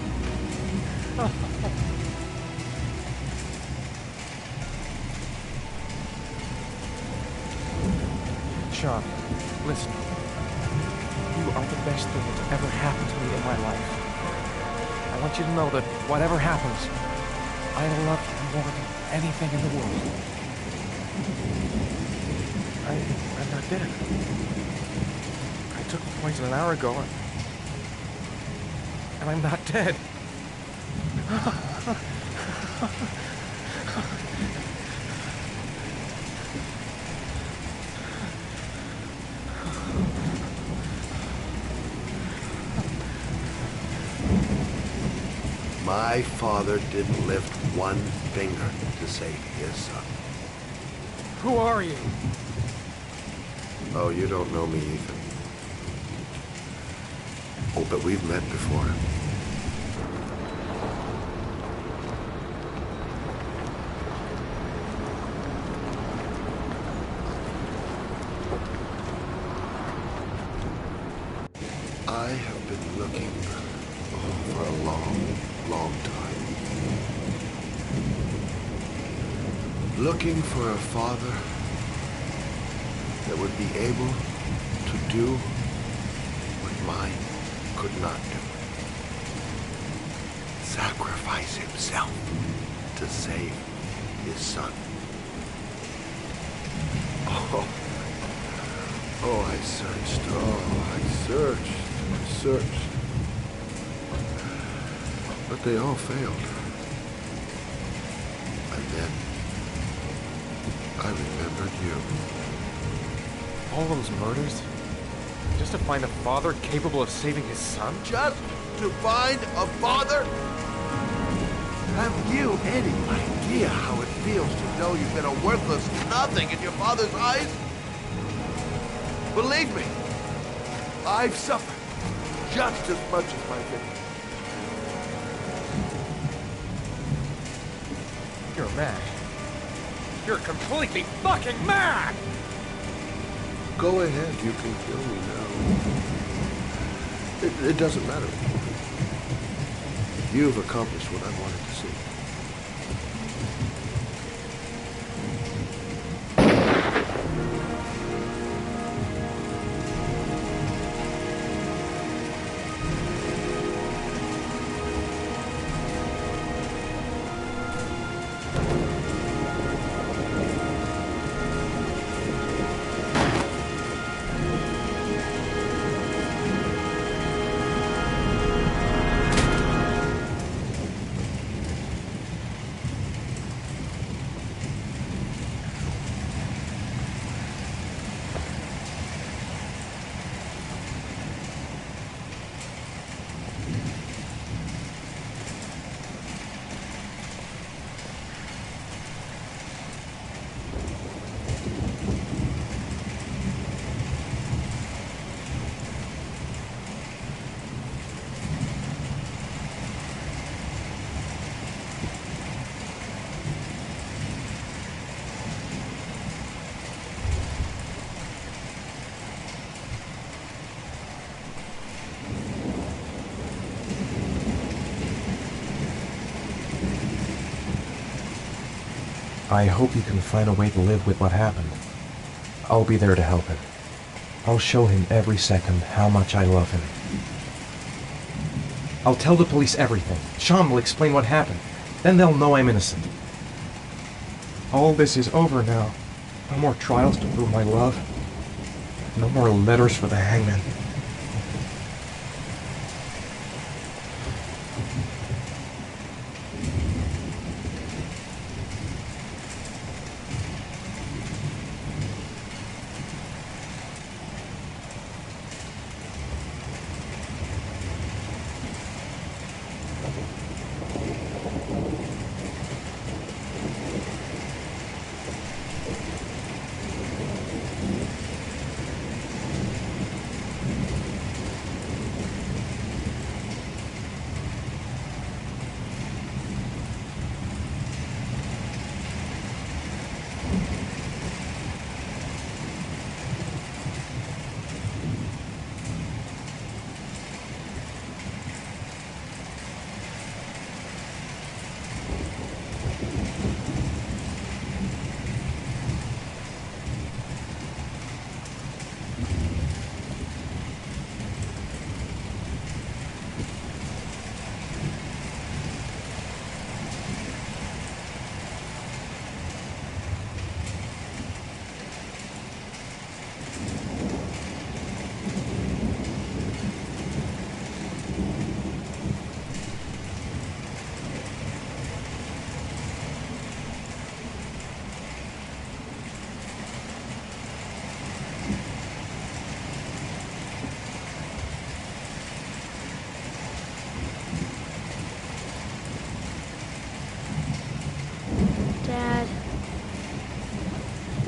Sean, listen. You are the best thing that's ever happened to me in my life. I want you to know that whatever happens, I love you more than anything in the world. I'm not dead. I took the poison an hour ago, and I'm not dead. My father didn't lift one finger to save his son. Who are you? Oh, you don't know me, Ethan. Oh, but we've met before. I have been looking for a long time. Looking for a father that would be able to do what mine could not do. Sacrifice himself to save his son. Oh, I searched. Oh, I searched. But they all failed. And then I remembered you. All those murders? Just to find a father capable of saving his son? Just to find a father? Have you any idea how it feels to know you've been a worthless nothing in your father's eyes? Believe me, I've suffered just as much as my victim. You're mad. You're completely fucking mad! Go ahead, you can kill me now. It doesn't matter. You've accomplished what I wanted to see. I hope you can find a way to live with what happened. I'll be there to help him. I'll show him every second how much I love him. I'll tell the police everything. Sean will explain what happened. Then they'll know I'm innocent. All this is over now. No more trials to prove my love. No more letters for the hangman.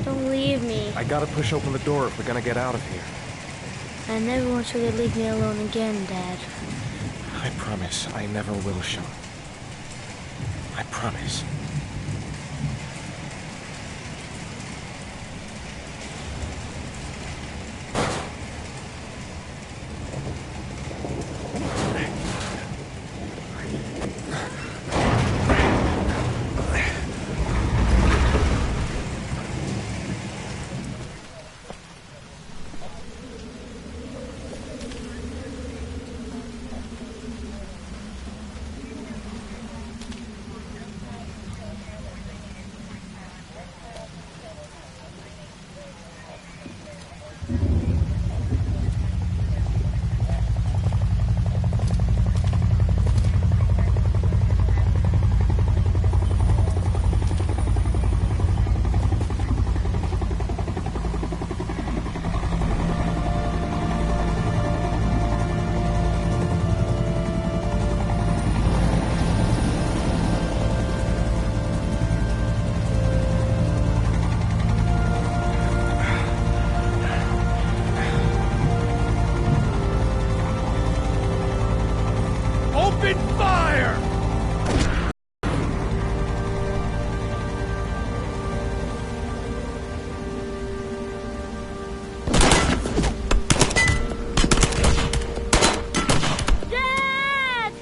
Don't leave me. I gotta push open the door if we're gonna get out of here. I never want you to leave me alone again, Dad. I promise I never will, Sean. I promise. Open fire! Dad!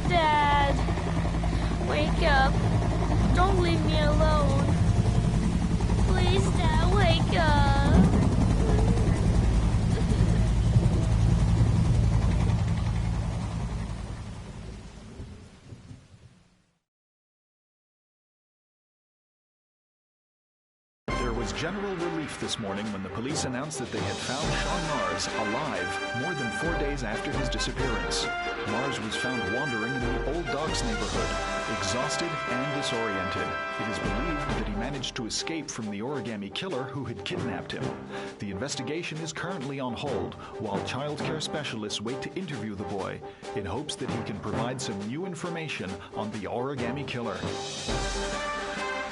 Dad, wake up. Don't leave me alone. Please, Dad, wake up. There was general relief this morning when the police announced that they had found Sean Mars alive more than 4 days after his disappearance. Mars was found wandering in the Old Docks neighborhood, exhausted and disoriented. It is believed that he managed to escape from the origami killer who had kidnapped him. The investigation is currently on hold, while child care specialists wait to interview the boy in hopes that he can provide some new information on the origami killer.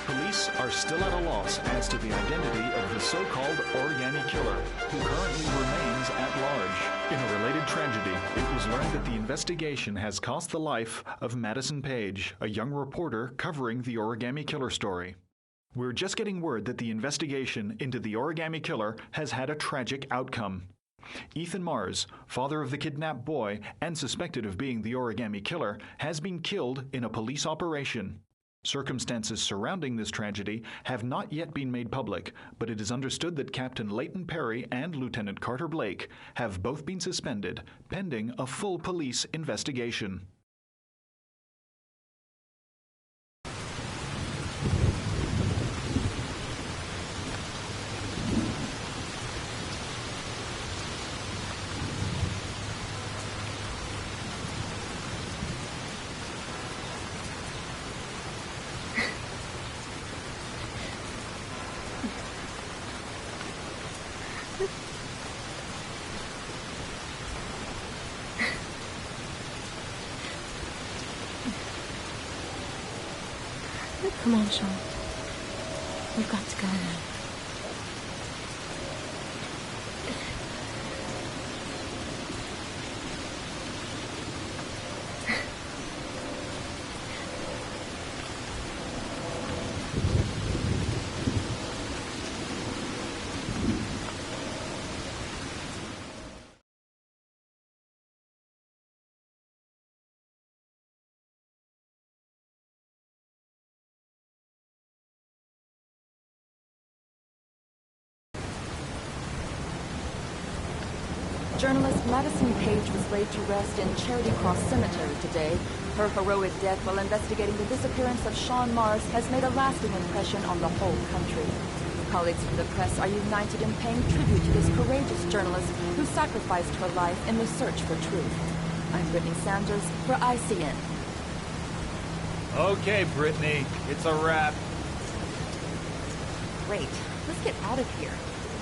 Police are still at a loss as to the identity of the so-called origami killer, who currently remains at large. In a related tragedy, it was learned that the investigation has cost the life of Madison Page, a young reporter covering the origami killer story. We're just getting word that the investigation into the origami killer has had a tragic outcome. Ethan Mars, father of the kidnapped boy and suspected of being the origami killer, has been killed in a police operation. Circumstances surrounding this tragedy have not yet been made public, but it is understood that Captain Leighton Perry and Lieutenant Carter Blake have both been suspended, pending a full police investigation. Come on, Sean. We've got to go now. Journalist Madison Page was laid to rest in Charity Cross Cemetery today. Her heroic death while investigating the disappearance of Sean Mars has made a lasting impression on the whole country. Colleagues from the press are united in paying tribute to this courageous journalist who sacrificed her life in the search for truth. I'm Brittany Sanders for ICN. Okay, Brittany, it's a wrap. Great. Let's get out of here.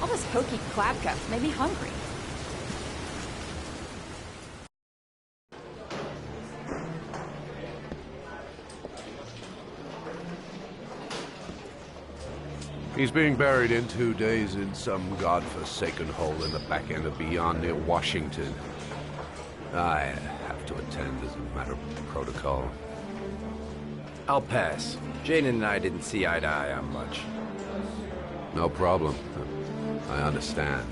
All this hokey clapcuts made me hungry. He's being buried in 2 days in some godforsaken hole in the back end of beyond near Washington. I have to attend as a matter of protocol. I'll pass. Jaden and I didn't see eye to eye on much. No problem. I understand.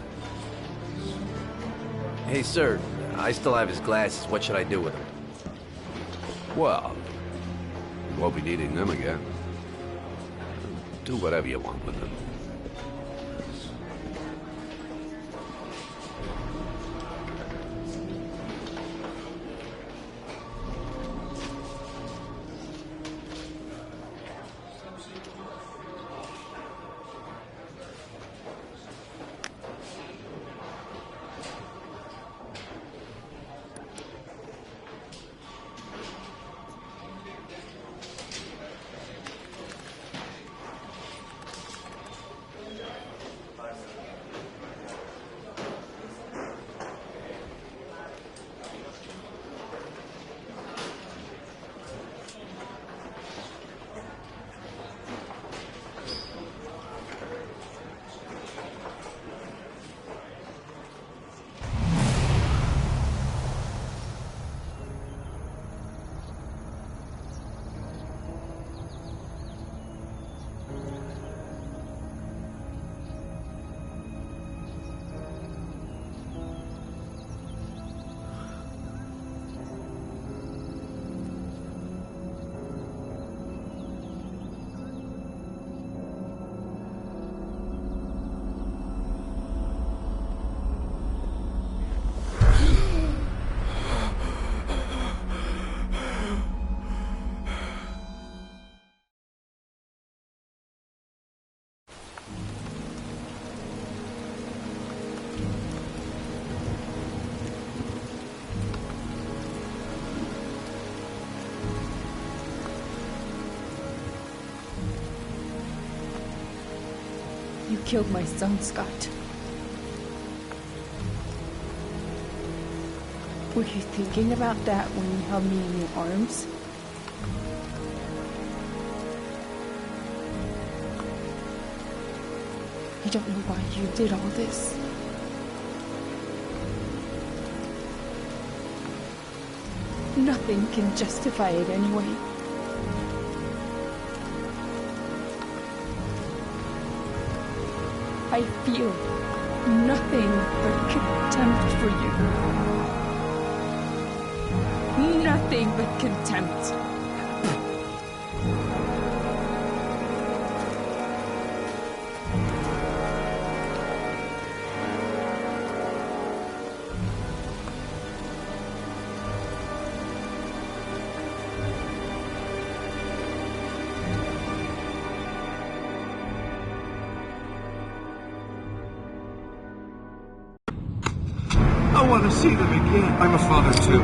Hey, sir, I still have his glasses. What should I do with them? Well, you won't be needing them again. Do whatever you want with them. You killed my son, Scott. Were you thinking about that when you held me in your arms? I don't know why you did all this. Nothing can justify it anyway. I feel nothing but contempt for you. Nothing but contempt. I want to see them again. I'm a father too.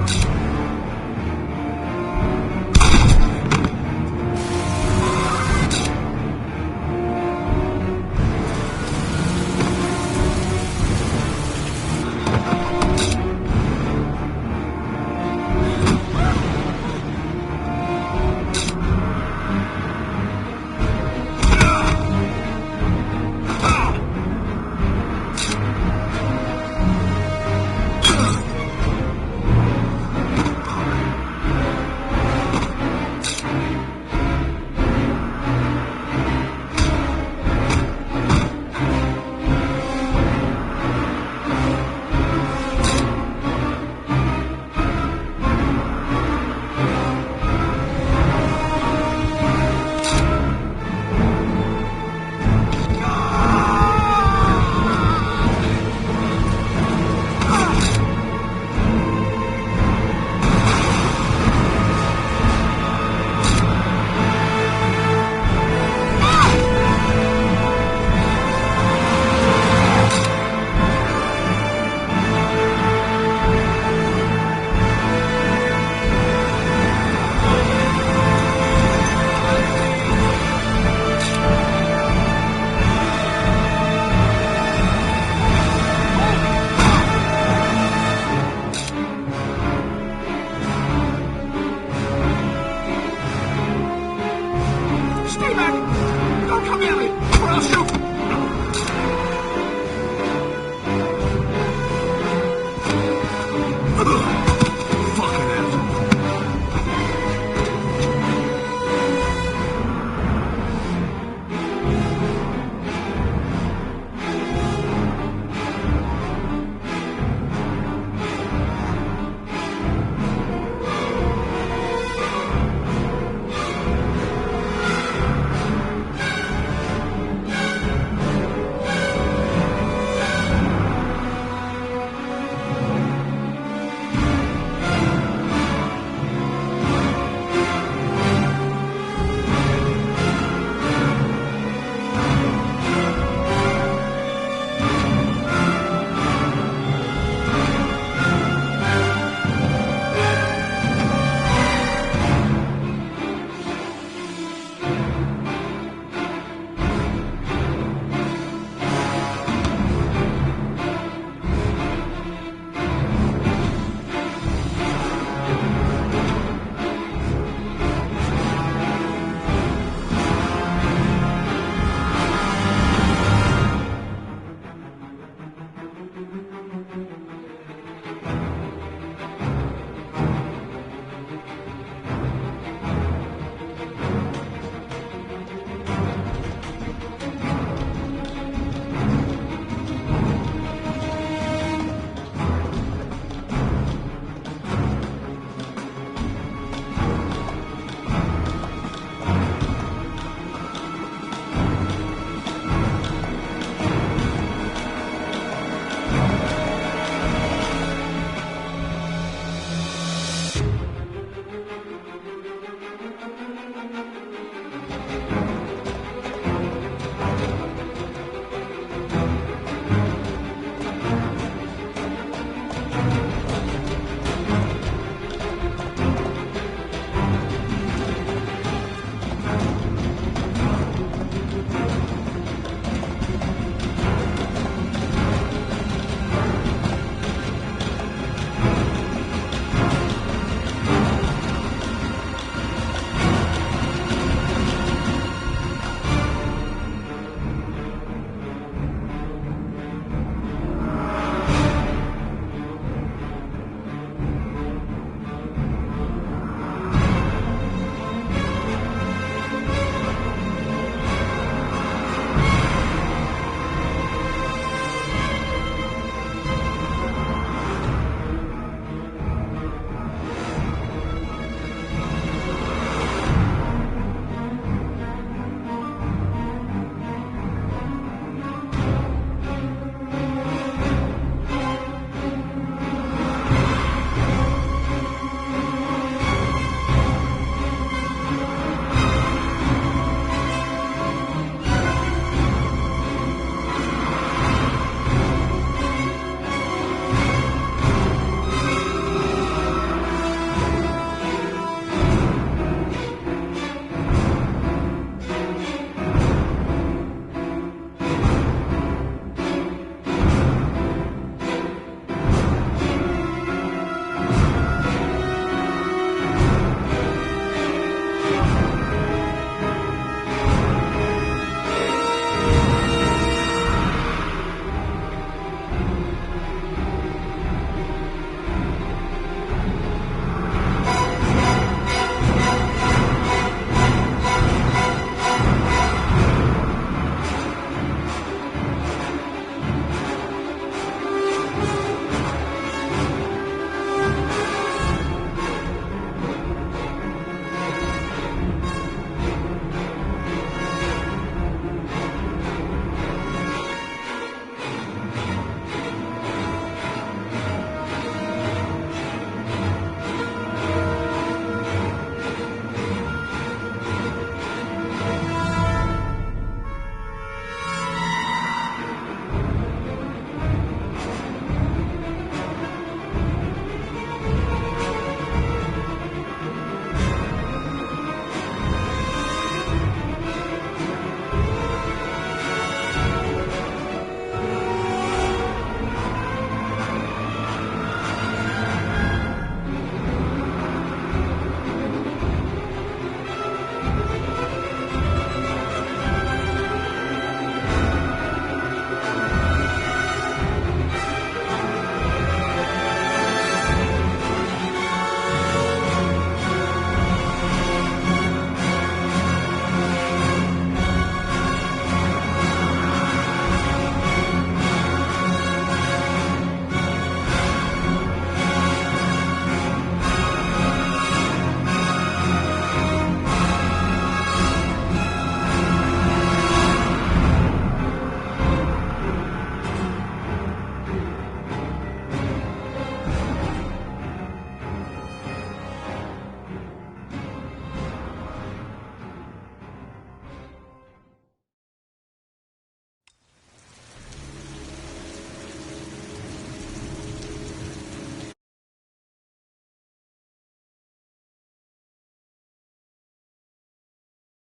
Stay back!